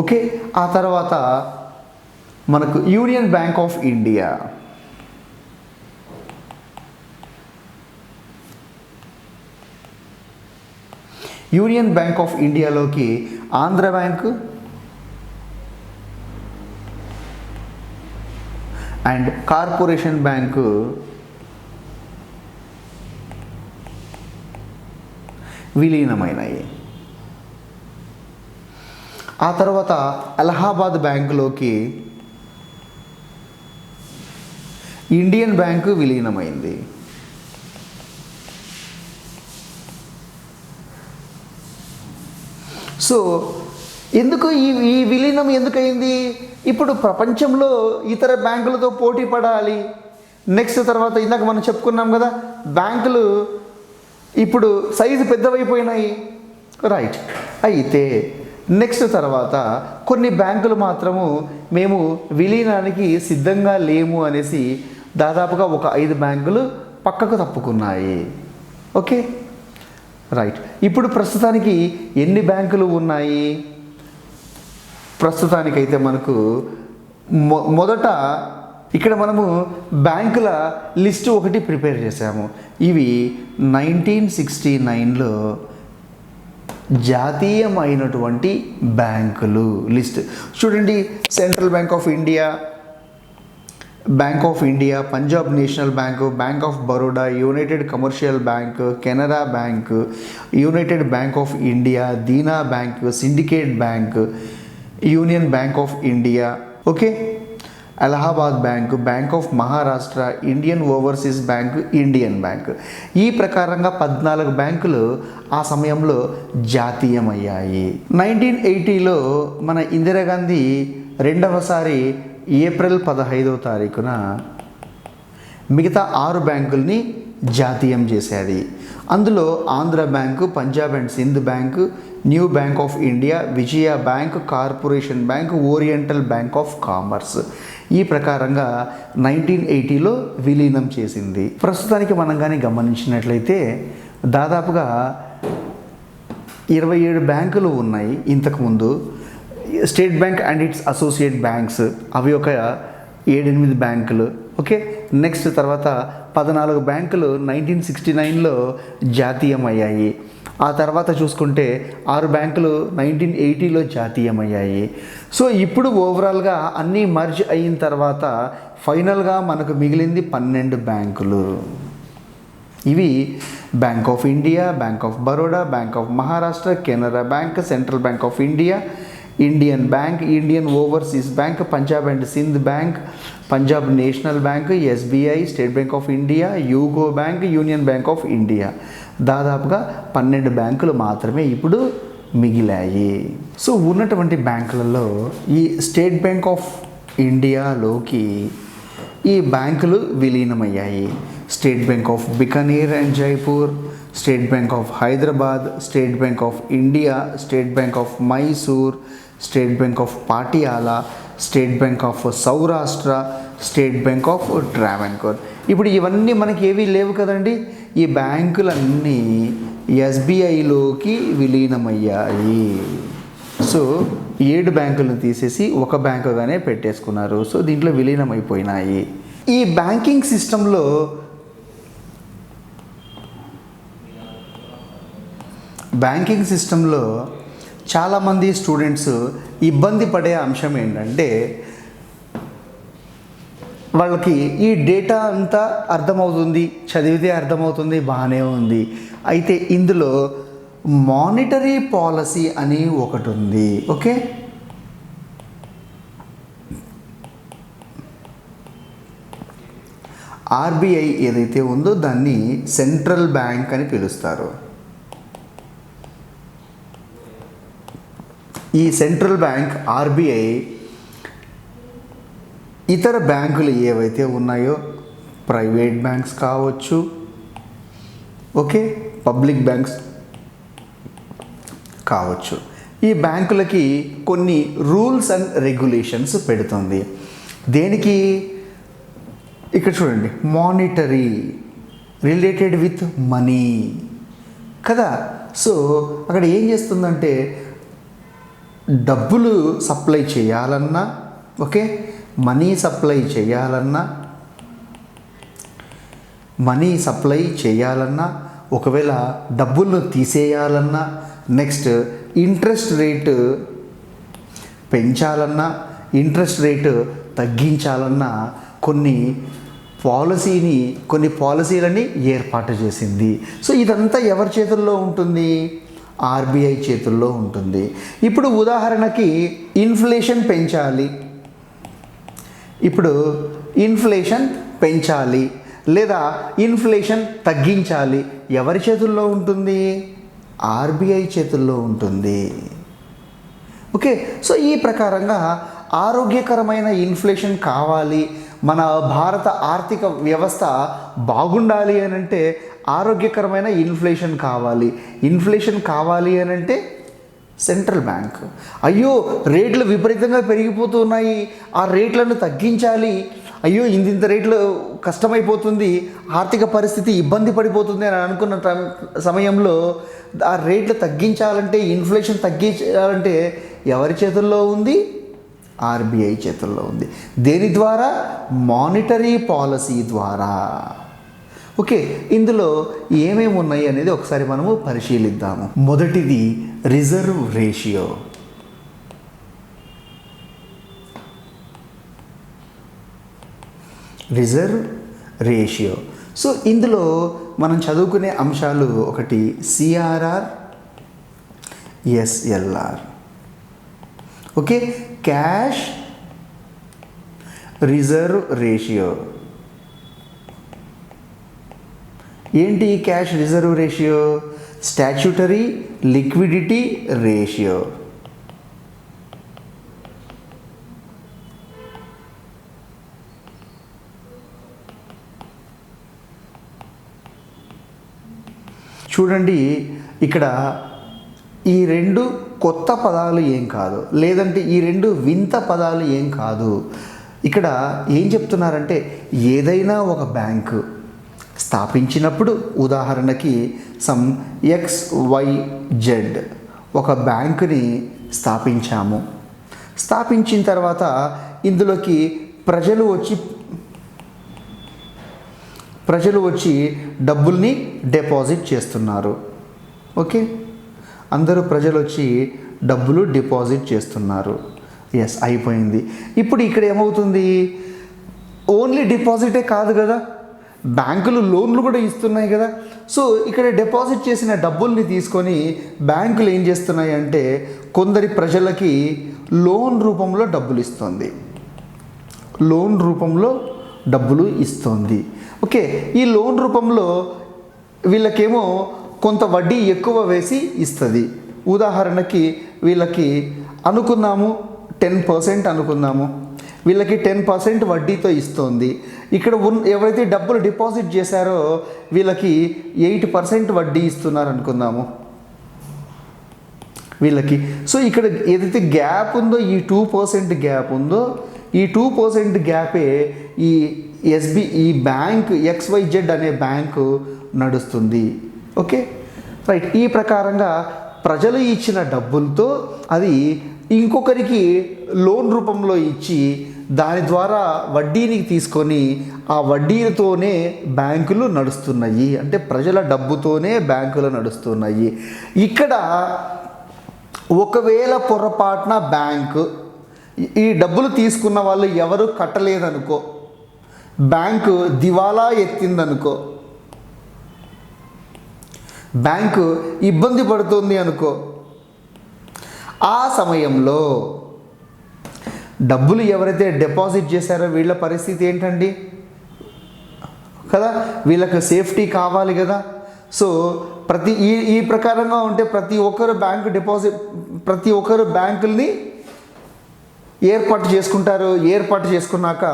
ఓకే. ఆ తర్వాత మనకు Union bank of India, Union bank of ఇండియాలోకి Andhra Bank and Corporation Bank విలీనమైనాయి. ఆ తర్వాత అలహాబాద్ బ్యాంకులోకి ఇండియన్ బ్యాంకు విలీనమైంది. సో ఎందుకు ఈ విలీనం ఎందుకయింది? ఇప్పుడు ప్రపంచంలో ఇతర బ్యాంకులతో పోటీ పడాలి. నెక్స్ట్ తర్వాత ఇందాక మనం చెప్పుకున్నాం కదా, బ్యాంకులు ఇప్పుడు సైజు పెద్దవైపోయినాయి. రైట్. అయితే నెక్స్ట్ తర్వాత కొన్ని బ్యాంకులు మాత్రము మేము విలీనానికి సిద్ధంగా లేము అనేసి దాదాపుగా ఒక 5 బ్యాంకులు పక్కకు తప్పుకున్నాయి. ఓకే. రైట్. ఇప్పుడు ప్రస్తుతానికి ఎన్ని బ్యాంకులు ఉన్నాయి? ప్రస్తుతానికైతే మనకు మొదట ఇక్కడ మనము బ్యాంకుల లిస్టు ఒకటి ప్రిపేర్ చేశాము. ఇవి 1969లో జాతీయమైనటువంటి బ్యాంకులు లిస్ట్ చూడండి. Central bank of India, bank of India, Punjab national bank, bank of Baroda, united commercial bank, Canara bank, united bank of India, Dena bank, syndicate bank, union bank of India. Okay. Allahabad bank, bank of Maharashtra, Indian overseas bank, Indian bank. ఈ ప్రకారంగా 14 బ్యాంకులు ఆ సమయంలో జాతీయమయ్యాయి. 1980లో మన ఇందిరాగాంధీ రెండవసారి April 15వ తారీఖున మిగతా 6 బ్యాంకుల్ని జాతీయం చేసేది. అందులో Andhra bank, Punjab and Sindh bank, new bank of India, Vijaya bank, corporation bank, oriental Bank of commerce. ఈ ప్రకారంగా 1980లో విలీనం చేసింది. ప్రస్తుతానికి మనం కానీ గమనించినట్లయితే దాదాపుగా 27 బ్యాంకులు ఉన్నాయి. ఇంతకుముందు state bank and it's associate banks అవి ఒక 7-8 బ్యాంకులు. ఓకే, నెక్స్ట్ తర్వాత 14 బ్యాంకులు 1969లో జాతీయమయ్యాయి. ఆ తర్వాత చూసుకుంటే 6 బ్యాంకులు 1980లో జాతీయమయ్యాయి. సో ఇప్పుడు ఓవరాల్గా అన్నీ మర్జ్ అయిన తర్వాత ఫైనల్గా మనకు మిగిలింది 12 బ్యాంకులు. ఇవి bank of India, bank of Baroda, bank of Maharashtra, Canara bank, central bank of India, Indian bank, Indian overseas bank, Punjab and Sindh bank, Punjab National bank, SBI, state Bank of India, UCO bank, union bank of India. దాదాపుగా 12 బ్యాంకులు మాత్రమే ఇప్పుడు మిగిలాయి. So ఉన్నటువంటి బ్యాంకులలో ఈ state Bank of ఇండియాలోకి ఈ బ్యాంకులు విలీనమయ్యాయి. State Bank of Bikaner and Jaipur, State Bank of Hyderabad, State Bank of India, State Bank of Mysore, State Bank of Patiala, State Bank of Saurashtra, State Bank of Travancore. ఇప్పుడు ఇవన్నీ మనకి ఏవీ లేవు కదండి. ఈ బ్యాంకులన్నీ ఎస్బీఐలోకి విలీనమయ్యాయి. సో 7 బ్యాంకులను తీసేసి ఒక బ్యాంకుగానే పెట్టేసుకున్నారు. సో దీంట్లో విలీనం అయిపోయినాయి. ఈ బ్యాంకింగ్ సిస్టంలో చాలామంది స్టూడెంట్స్ ఇబ్బంది పడే అంశం ఏంటంటే వాళ్ళకి ఈ డేటా అంతా అర్థమవుతుంది, చదివితే అర్థమవుతుంది, బాగానే ఉంది. అయితే ఇందులో మానిటరీ పాలసీ అని ఒకటి ఉంది. ఓకే, ఆర్బీఐ ఏదైతే ఉందో దాన్ని సెంట్రల్ బ్యాంక్ అని పిలుస్తారు. ఈ సెంట్రల్ బ్యాంక్ ఆర్బీఐ ఇతర బ్యాంకులు ఏవైతే ఉన్నాయో ప్రైవేట్ బ్యాంక్స్ కావచ్చు, ఓకే, పబ్లిక్ బ్యాంక్స్ కావచ్చు, ఈ బ్యాంకులకి కొన్ని రూల్స్ అండ్ రెగ్యులేషన్స్ పెడుతుంది. దేనికి? ఇక్కడ చూడండి, మానిటరీ రిలేటెడ్ విత్ మనీ కదా. సో అక్కడ ఏం చేస్తుందంటే డబ్బులు సప్లై చేయాలన్నా, ఓకే, మనీ సప్లై చేయాలన్నా, ఒకవేళ డబ్బులను తీసేయాలన్నా, నెక్స్ట్ ఇంట్రెస్ట్ రేటు పెంచాలన్నా, ఇంట్రెస్ట్ రేటు తగ్గించాలన్నా కొన్ని పాలసీలని ఏర్పాటు చేసింది. సో ఇదంతా ఎవరి చేతుల్లో ఉంటుంది? ఆర్బీఐ చేతుల్లో ఉంటుంది. ఇప్పుడు ఉదాహరణకి ఇన్ఫ్లేషన్ పెంచాలి లేదా ఇన్ఫ్లేషన్ తగ్గించాలి, ఎవరి చేతుల్లో ఉంటుంది? ఆర్బీఐ చేతుల్లో ఉంటుంది. ఓకే, సో ఈ ప్రకారంగా ఆరోగ్యకరమైన ఇన్ఫ్లేషన్ కావాలి, మన భారత ఆర్థిక వ్యవస్థ బాగుండాలి అని అంటే ఆరోగ్యకరమైన ఇన్ఫ్లేషన్ కావాలి అని అంటే సెంట్రల్ బ్యాంక్. అయ్యో రేట్లు విపరీతంగా పెరిగిపోతున్నాయి, ఆ రేట్లను తగ్గించాలి, అయ్యో ఇంత రేట్లు కష్టమైపోతుంది, ఆర్థిక పరిస్థితి ఇబ్బంది పడిపోతుంది అని అనుకున్న సమయంలో ఆ రేట్లు తగ్గించాలంటే, ఇన్ఫ్లేషన్ తగ్గించాలంటే ఎవరి చేతుల్లో ఉంది? ఆర్బీఐ చేతుల్లో ఉంది. దేని ద్వారా? మానిటరీ పాలసీ ద్వారా. ఓకే, ఇందులో ఏమేమి ఉన్నాయి అనేది ఒకసారి మనము పరిశీలిద్దాము. మొదటిది రిజర్వ్ రేషియో. సో ఇందులో మనం చదువుకునే అంశాలు ఒకటి CRR, SLR. Okay, cash reserve ratio. ఏంటి cash reserve ratio? Statutory liquidity ratio. చూడండి, ఇక్కడ ఈ రెండు కొత్త పదాలు ఏం కాదు, లేదంటే ఈ రెండు వింత పదాలు ఏం కాదు. ఇక్కడ ఏం చెప్తున్నారంటే, ఏదైనా ఒక బ్యాంకు స్థాపించినప్పుడు, ఉదాహరణకి సమ్ XYZ ఒక బ్యాంకుని స్థాపించాము. స్థాపించిన తర్వాత ఇందులోకి ప్రజలు వచ్చి డబ్బుల్ని డిపాజిట్ చేస్తున్నారు. ఓకే, అందరూ ప్రజలు వచ్చి డబ్బులు డిపాజిట్ చేస్తున్నారు. ఎస్, అయిపోయింది. ఇప్పుడు ఇక్కడ ఏమవుతుంది? ఓన్లీ డిపాజిటే కాదు కదా, బ్యాంకులు లోన్లు కూడా ఇస్తున్నాయి కదా. సో ఇక్కడ డిపాజిట్ చేసిన డబ్బుల్ని తీసుకొని బ్యాంకులు ఏం చేస్తున్నాయి అంటే, కొందరి ప్రజలకి లోన్ రూపంలో డబ్బులు ఇస్తుంది. లోన్ రూపంలో డబ్బులు ఇస్తుంది. ఓకే, ఈ లోన్ రూపంలో వీళ్ళకేమో కొంత వడ్డీ ఎక్కువ వేసి ఇస్తుంది. ఉదాహరణకి వీళ్ళకి అనుకుందాము 10% అనుకుందాము, వీళ్ళకి 10% వడ్డీతో ఇస్తుంది. ఇక్కడ ఎవరైతే డబ్బులు డిపాజిట్ చేశారో వీళ్ళకి 8% వడ్డీ ఇస్తున్నారు అనుకుందాము వీళ్ళకి. సో ఇక్కడ ఏదైతే గ్యాప్ ఉందో, ఈ 2% గ్యాప్ ఉందో, ఈ 2% గ్యాపే ఈ బ్యాంక్ XYZ అనే బ్యాంకు నడుస్తుంది. Okay, right. ఈ ప్రకారంగా ప్రజలు ఇచ్చిన డబ్బులతో అది ఇంకొకరికి లోన్ రూపంలో ఇచ్చి దాని ద్వారా వడ్డీని తీసుకొని ఆ వడ్డీలతోనే బ్యాంకులు నడుస్తున్నాయి. అంటే ప్రజల డబ్బుతోనే బ్యాంకులు నడుస్తున్నాయి. ఇక్కడ ఒకవేళ పొరపాటున బ్యాంకు ఈ డబ్బులు తీసుకున్న వాళ్ళు ఎవరు కట్టలేదనుకో, బ్యాంకు దివాలా ఎత్తిందనుకో, బ్యాంకు ఇబ్బంది పడుతుంది అనుకో, ఆ సమయంలో డబ్బులు ఎవరైతే డిపాజిట్ చేశారో వీళ్ళ పరిస్థితి ఏంటండి కదా, వీళ్ళకి సేఫ్టీ కావాలి కదా. సో ఈ ప్రకారంగా ఉంటే ప్రతి ఒక్కరు బ్యాంకుల్ని ఏర్పాటు చేసుకుంటారు. ఏర్పాటు చేసుకున్నాక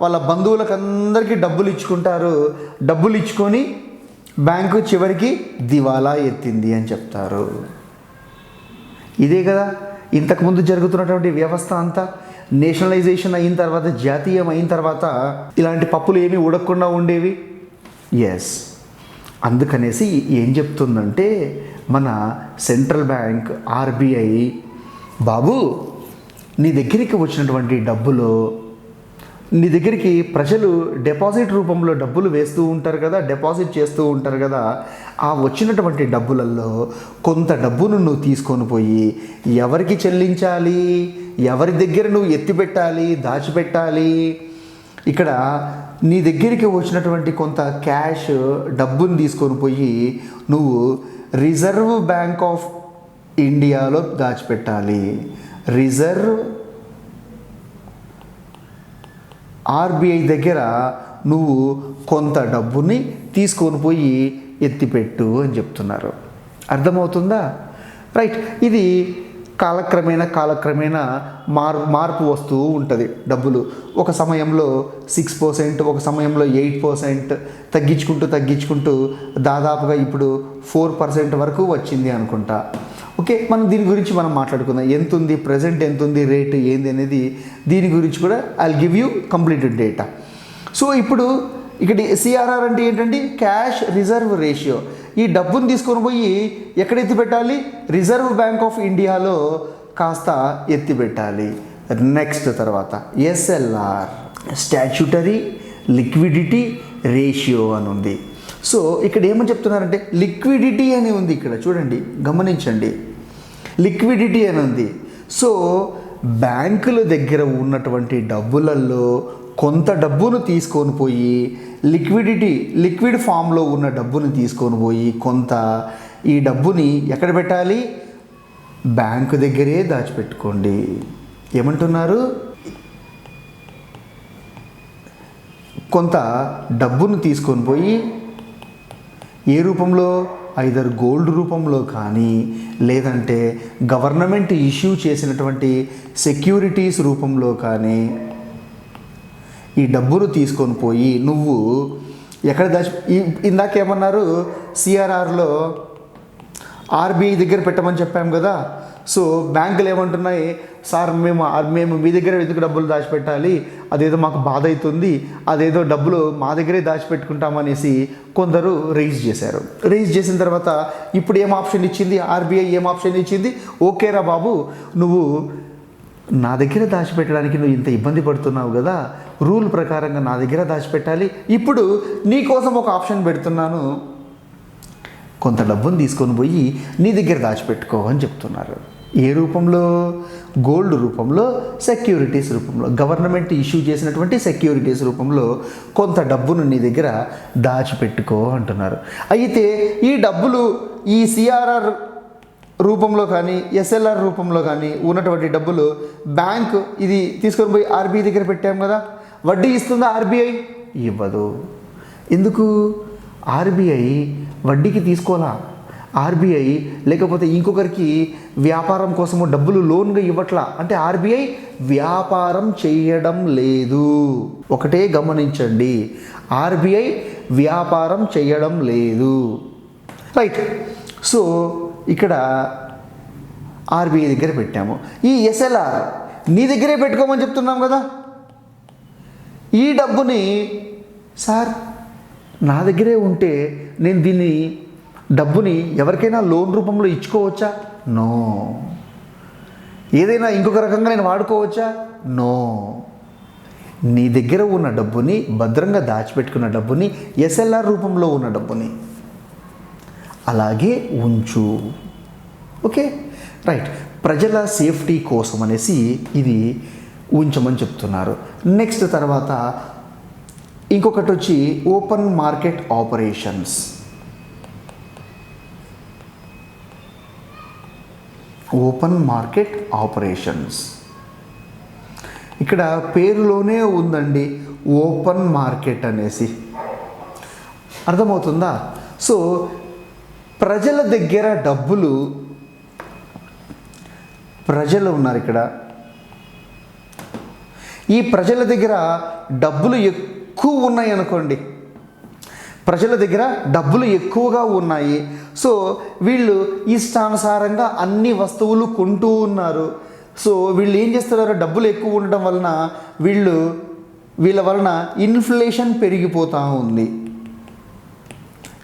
వాళ్ళ బంధువులకు అందరికీ డబ్బులు ఇచ్చుకుంటారు. డబ్బులు ఇచ్చుకొని బ్యాంకు చివరికి దివాలా ఎత్తింది అని చెప్తారు. ఇదే కదా ఇంతకుముందు జరుగుతున్నటువంటి వ్యవస్థ అంతా. నేషనలైజేషన్ అయిన తర్వాత, జాతీయం అయిన తర్వాత ఇలాంటి పప్పులు ఏమీ ఉడకకుండా ఉండేవి. ఎస్, అందుకనేసి ఏం చెప్తుందంటే మన సెంట్రల్ బ్యాంక్ RBI, బాబు నీ దగ్గరికి వచ్చినటువంటి డబ్బులు, నీ దగ్గరికి ప్రజలు డిపాజిట్ రూపంలో డబ్బులు వేస్తూ ఉంటారు కదా, డిపాజిట్ చేస్తూ ఉంటారు కదా, ఆ వచ్చినటువంటి డబ్బులలో కొంత డబ్బును నువ్వు తీసుకొని పోయి ఎవరికి చెల్లించాలి, ఎవరి దగ్గర నువ్వు ఎత్తిపెట్టాలి, దాచిపెట్టాలి. ఇక్కడ నీ దగ్గరికి వచ్చినటువంటి కొంత క్యాష్ డబ్బును తీసుకొని పోయి నువ్వు రిజర్వ్ బ్యాంక్ ఆఫ్ ఇండియాలో దాచిపెట్టాలి. రిజర్వ్ RBI దగ్గర నువ్వు కొంత డబ్బుని తీసుకొని పోయి ఎత్తిపెట్టు అని చెప్తున్నారు. అర్థమవుతుందా? రైట్. ఇది కాలక్రమేణా మార్పు వస్తూ ఉంటుంది. డబ్బులు ఒక సమయంలో 6%, ఒక సమయంలో 8% తగ్గించుకుంటూ దాదాపుగా ఇప్పుడు 4% వరకు వచ్చింది అనుకుంటా. ఓకే, మనం దీని గురించి మనం మాట్లాడుకుందాం. ఎంత ఉంది ప్రజెంట్, ఎంత ఉంది రేటు ఏంది అనేది, దీని గురించి కూడా I'll give you completed data. So ఇప్పుడు ఇక్కడ CRR అంటే ఏంటంటే క్యాష్ రిజర్వ్ రేషియో. ఈ డబ్బును తీసుకొని పోయి ఎక్కడ ఎత్తి పెట్టాలి? రిజర్వ్ బ్యాంక్ ఆఫ్ ఇండియాలో కాస్త ఎత్తి పెట్టాలి. నెక్స్ట్ తర్వాత SLR, స్టాట్యూటరీ లిక్విడిటీ రేషియో అని ఉంది. సో ఇక్కడ ఏమని చెప్తున్నారంటే లిక్విడిటీ అని ఉంది. ఇక్కడ చూడండి, గమనించండి, లిక్విడిటీ అని ఉంది. సో బ్యాంకుల దగ్గర ఉన్నటువంటి డబ్బులలో కొంత డబ్బును తీసుకొని పోయి లిక్విడ్ ఫామ్లో ఉన్న డబ్బుని తీసుకొని పోయి కొంత ఈ డబ్బుని ఎక్కడ పెట్టాలి? బ్యాంకు దగ్గరే దాచిపెట్టుకోండి. ఏమంటున్నారు? కొంత డబ్బును తీసుకొని పోయి ఏ రూపంలో, ఐదర్ గోల్డ్ రూపంలో కానీ లేదంటే గవర్నమెంట్ ఇష్యూ చేసినటువంటి సెక్యూరిటీస్ రూపంలో కానీ ఈ డబ్బును తీసుకొని పోయి నువ్వు ఎక్కడ ఇందాకేమన్నారు, సిఆర్ఆర్లో ఆర్బీఐ దగ్గర పెట్టమని చెప్పాం కదా. సో బ్యాంకులు ఏమంటున్నాయి, సార్ మేము మీ దగ్గర ఎందుకు డబ్బులు దాచిపెట్టాలి, అదేదో మాకు బాధ అవుతుంది, అదేదో డబ్బులు మా దగ్గరే దాచిపెట్టుకుంటామనేసి కొందరు రైజ్ చేశారు. రైజ్ చేసిన తర్వాత ఇప్పుడు ఏం ఆప్షన్ ఇచ్చింది, ఆర్బీఐ ఏం ఆప్షన్ ఇచ్చింది, ఓకేరా బాబు నువ్వు నా దగ్గర దాచిపెట్టడానికి నువ్వు ఇంత ఇబ్బంది పడుతున్నావు కదా, రూల్ ప్రకారంగా నా దగ్గర దాచిపెట్టాలి, ఇప్పుడు నీ కోసం ఒక ఆప్షన్ పెడుతున్నాను, కొంత డబ్బును తీసుకొని పోయి నీ దగ్గర దాచిపెట్టుకో అని చెప్తున్నారు. ఏ రూపంలో, గోల్డ్ రూపంలో, సెక్యూరిటీస్ రూపంలో, గవర్నమెంట్ ఇష్యూ చేసినటువంటి సెక్యూరిటీస్ రూపంలో కొంత డబ్బును నీ దగ్గర దాచిపెట్టుకో అంటున్నారు. అయితే ఈ డబ్బులు ఈ సిఆర్ఆర్ రూపంలో కానీ ఎస్ఎల్ఆర్ రూపంలో కానీ ఉన్నటువంటి డబ్బులు బ్యాంక్ ఇది తీసుకొని పోయి ఆర్బీఐ దగ్గర పెట్టాం కదా, వడ్డీ ఇస్తుందా ఆర్బీఐ? ఇవ్వదు. ఎందుకు? ఆర్బీఐ వడ్డీకి తీసుకోవాలా, ఆర్బీఐ లేకపోతే ఇంకొకరికి వ్యాపారం కోసము డబ్బులు లోన్గా ఇవ్వట్లా, అంటే ఆర్బీఐ వ్యాపారం చేయడం లేదు. ఒకటే గమనించండి, ఆర్బీఐ వ్యాపారం చేయడం లేదు. రైట్. సో ఇక్కడ ఆర్బీఐ దగ్గర పెట్టాము. ఈ ఎస్ఎల్ఆర్ నీ దగ్గరే పెట్టుకోమని చెప్తున్నాం కదా, ఈ డబ్బుని సార్ నా దగ్గరే ఉంటే నేను దీన్ని డబ్బుని ఎవరికైనా లోన్ రూపంలో ఇచ్చుకోవచ్చా? నో. ఏదైనా ఇంకొక రకంగా నేను వాడుకోవచ్చా? నో. నీ దగ్గర ఉన్న డబ్బుని, భద్రంగా దాచిపెట్టుకున్న డబ్బుని, ఎస్ఎల్ఆర్ రూపంలో ఉన్న డబ్బుని అలాగే ఉంచు. Okay, right. ప్రజల సేఫ్టీ కోసం అనేసి ఇది ఉంచమని చెప్తున్నారు. నెక్స్ట్ తర్వాత ఇంకొకటి వచ్చి open market operations. Open market operations ఇక్కడ పేరులోనే ఉందండి, ఓపెన్ మార్కెట్ అనేసి. అర్థమవుతుందా? సో ప్రజల దగ్గర డబ్బులు, ప్రజలు ఉన్నారు ఇక్కడ, ఈ ప్రజల దగ్గర డబ్బులు ఎక్కువ ఉన్నాయి అనుకోండి, ప్రజల దగ్గర డబ్బులు ఎక్కువగా ఉన్నాయి. సో వీళ్ళు ఇష్టానుసారంగా అన్ని వస్తువులు కొంటూ ఉన్నారు. సో వీళ్ళు ఏం చేస్తున్నారు, డబ్బులు ఎక్కువ ఉండడం వలన వీళ్ళ వలన ఇన్ఫ్లేషన్ పెరిగిపోతూ ఉంది.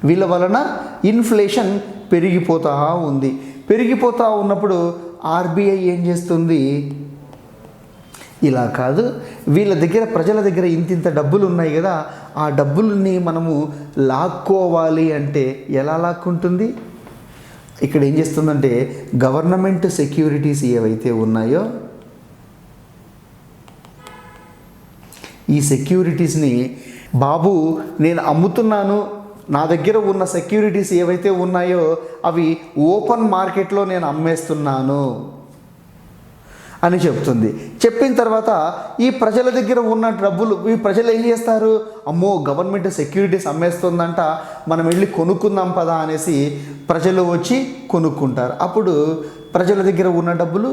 వీళ్ళ వలన ఇన్ఫ్లేషన్ పెరిగిపోతూ ఉంది. పెరిగిపోతూ ఉన్నప్పుడు ఆర్బీఐ ఏం చేస్తుంది, ఇలా కాదు, వీళ్ళ దగ్గర, ప్రజల దగ్గర ఇంతింత డబ్బులు ఉన్నాయి కదా, ఆ డబ్బుల్ని మనము లాక్కోవాలి అంటే ఎలా లాక్కుంటుంది? ఇక్కడ ఏం చేస్తుందంటే గవర్నమెంట్ సెక్యూరిటీస్ ఏవైతే ఉన్నాయో ఈ సెక్యూరిటీస్ని, బాబు నేను అమ్ముతున్నాను, నా దగ్గర ఉన్న సెక్యూరిటీస్ ఏవైతే ఉన్నాయో అవి ఓపెన్ మార్కెట్లో నేను అమ్మేస్తున్నాను అని చెప్తుంది. చెప్పిన తర్వాత ఈ ప్రజల దగ్గర ఉన్న డబ్బులు, ఈ ప్రజలు ఏం చేస్తారు, అమ్మో గవర్నమెంట్ సెక్యూరిటీస్ అమ్మేస్తుందంట, మనం వెళ్ళి కొనుక్కుందాం పదా అనేసి ప్రజలు వచ్చి కొనుక్కుంటారు. అప్పుడు ప్రజల దగ్గర ఉన్న డబ్బులు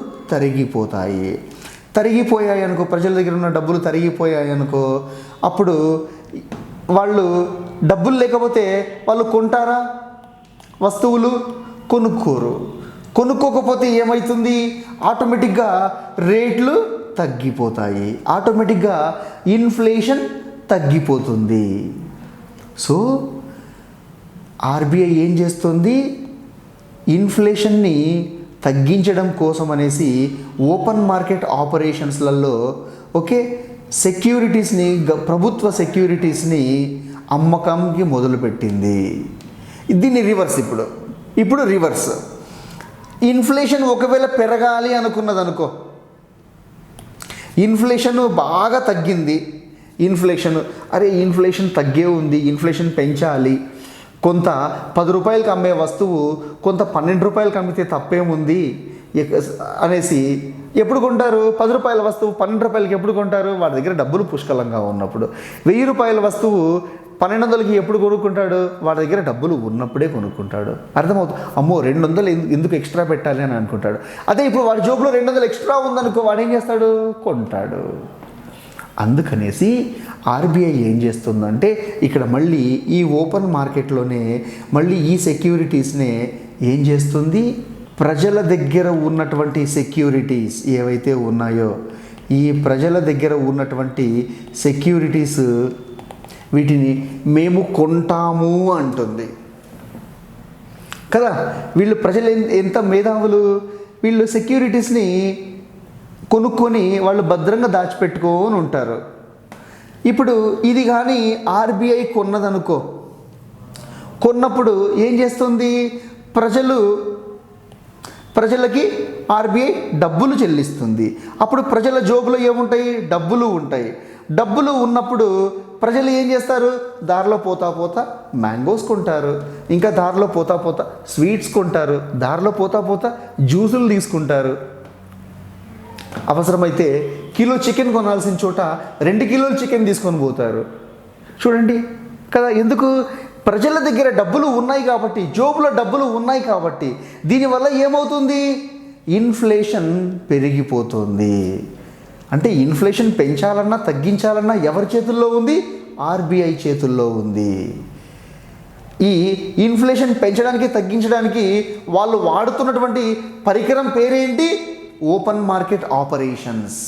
తరిగిపోయాయి అనుకో, ప్రజల దగ్గర ఉన్న డబ్బులు తరిగిపోయాయి అనుకో, అప్పుడు వాళ్ళు డబ్బులు లేకపోతే వాళ్ళు కొంటారా వస్తువులు? కొనుక్కోకపోతే ఏమవుతుంది, ఆటోమేటిక్గా రేట్లు తగ్గిపోతాయి, ఆటోమేటిక్గా ఇన్ఫ్లేషన్ తగ్గిపోతుంది. సో ఆర్బీఐ ఏం చేస్తుంది, ఇన్ఫ్లేషన్ని తగ్గించడం కోసం అనేసి ఓపెన్ మార్కెట్ ఆపరేషన్స్లలో ఓకే సెక్యూరిటీస్ని, ప్రభుత్వ సెక్యూరిటీస్ని అమ్మకంకి మొదలుపెట్టింది. దీన్ని రివర్స్, ఇప్పుడు రివర్స్. ఇన్ఫ్లేషన్ ఒకవేళ పెరగాలి అనుకున్నదనుకో, ఇన్ఫ్లేషన్ బాగా తగ్గింది, ఇన్ఫ్లేషన్ తగ్గే ఉంది, ఇన్ఫ్లేషన్ పెంచాలి, కొంత 10 రూపాయలకి అమ్మే వస్తువు కొంత 12 రూపాయలకి అమ్మితే తప్పేముంది, అనేసి ఎప్పుడు కొంటారు? 10 రూపాయల వస్తువు 12 రూపాయలకి ఎప్పుడు కొంటారు? వాడి దగ్గర డబ్బులు పుష్కలంగా ఉన్నప్పుడు. 1000 రూపాయల వస్తువు 1200కి ఎప్పుడు కొనుక్కుంటాడు? వాడి దగ్గర డబ్బులు ఉన్నప్పుడే కొనుక్కుంటాడు. అర్థమవుతుంది. అమ్మో 200 ఎందుకు ఎక్స్ట్రా పెట్టాలి అని అనుకుంటాడు. అదే ఇప్పుడు వాడి జోబులో 200 ఎక్స్ట్రా ఉందనుకో, వాడు ఏం చేస్తాడు? కొంటాడు. అందుకనేసి ఆర్బీఐ ఏం చేస్తుందంటే ఇక్కడ మళ్ళీ ఈ ఓపెన్ మార్కెట్లోనే మళ్ళీ ఈ సెక్యూరిటీస్నే ఏం చేస్తుంది? ప్రజల దగ్గర ఉన్నటువంటి సెక్యూరిటీస్ ఏవైతే ఉన్నాయో ఈ ప్రజల దగ్గర ఉన్నటువంటి సెక్యూరిటీస్ వీటిని మేము కొంటాము అంటుంది కదా. వీళ్ళు ప్రజలు ఎంత మేధావులు! వీళ్ళు సెక్యూరిటీస్ని కొనుక్కొని వాళ్ళు భద్రంగా దాచిపెట్టుకొని ఉంటారు. ఇప్పుడు ఇది కానీ ఆర్బీఐ కొన్నదనుకో, కొన్నప్పుడు ఏం చేస్తుంది? ప్రజలకి ఆర్బీఐ డబ్బులు చెల్లిస్తుంది. అప్పుడు ప్రజల జోబులో ఏముంటాయి? డబ్బులు ఉంటాయి. డబ్బులు ఉన్నప్పుడు ప్రజలు ఏం చేస్తారు? దారిలో పోతా మ్యాంగోస్ కొంటారు, ఇంకా దారిలో పోతా స్వీట్స్ కొంటారు, దారిలో పోతా జ్యూసులు తీసుకుంటారు. అవసరమైతే కిలో చికెన్ కొనాల్సిన చోట 2 కిలోలు చికెన్ తీసుకొని పోతారు. చూడండి కదా, ఎందుకు? ప్రజల దగ్గర డబ్బులు ఉన్నాయి కాబట్టి, జోబులో డబ్బులు ఉన్నాయి కాబట్టి. దీనివల్ల ఏమవుతుంది? ఇన్ఫ్లేషన్ పెరిగిపోతుంది. అంటే ఇన్ఫ్లేషన్ పెంచాలన్నా తగ్గించాలన్నా ఎవరి చేతుల్లో ఉంది? ఆర్బీఐ చేతుల్లో ఉంది. ఈ ఇన్ఫ్లేషన్ పెంచడానికి తగ్గించడానికి వాళ్ళు వాడుతున్నటువంటి పరికరం పేరేంటి? Open market operations.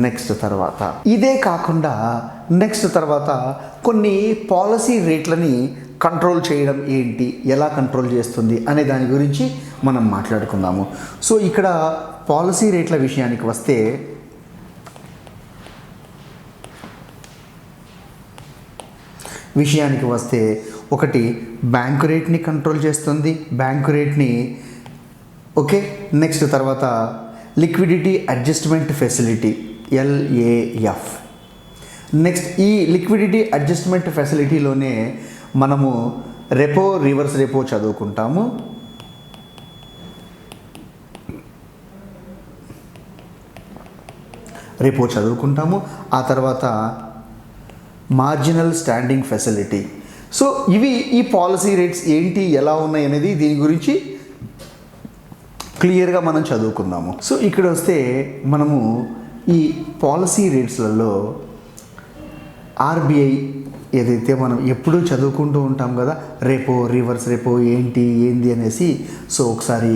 నెక్స్ట్ తర్వాత ఇదే కాకుండా కొన్ని పాలసీ రేట్లని కంట్రోల్ చేయడం ఏంటి, ఎలా కంట్రోల్ చేస్తుంది అనే దాని గురించి మనం మాట్లాడుకుందాము. సో ఇక్కడ పాలసీ రేట్ల విషయానికి వస్తే ఒకటి బ్యాంకు రేట్ని కంట్రోల్ చేస్తుంది, బ్యాంకు రేట్ని. ఓకే, నెక్స్ట్ తర్వాత liquidity adjustment facility LAF. Next ఈ లిక్విడిటీ అడ్జస్ట్మెంట్ ఫెసిలిటీలోనే మనము రెపో, రివర్స్ రెపో చదువుకుంటాము. ఆ తర్వాత మార్జినల్ స్టాండింగ్ ఫెసిలిటీ. సో ఇవి ఈ పాలసీ రేట్స్ ఏంటి, ఎలా ఉన్నాయి అనేది దీని గురించి క్లియర్గా మనం చదువుకుందాము. సో ఇక్కడ వస్తే మనము ఈ పాలసీ రేట్స్లలో ఆర్బీఐ ఏదైతే మనం ఎప్పుడూ చదువుకుంటూ ఉంటాం కదా, రెపో, రివర్స్ రెపో ఏంది అనేసి. సో ఒకసారి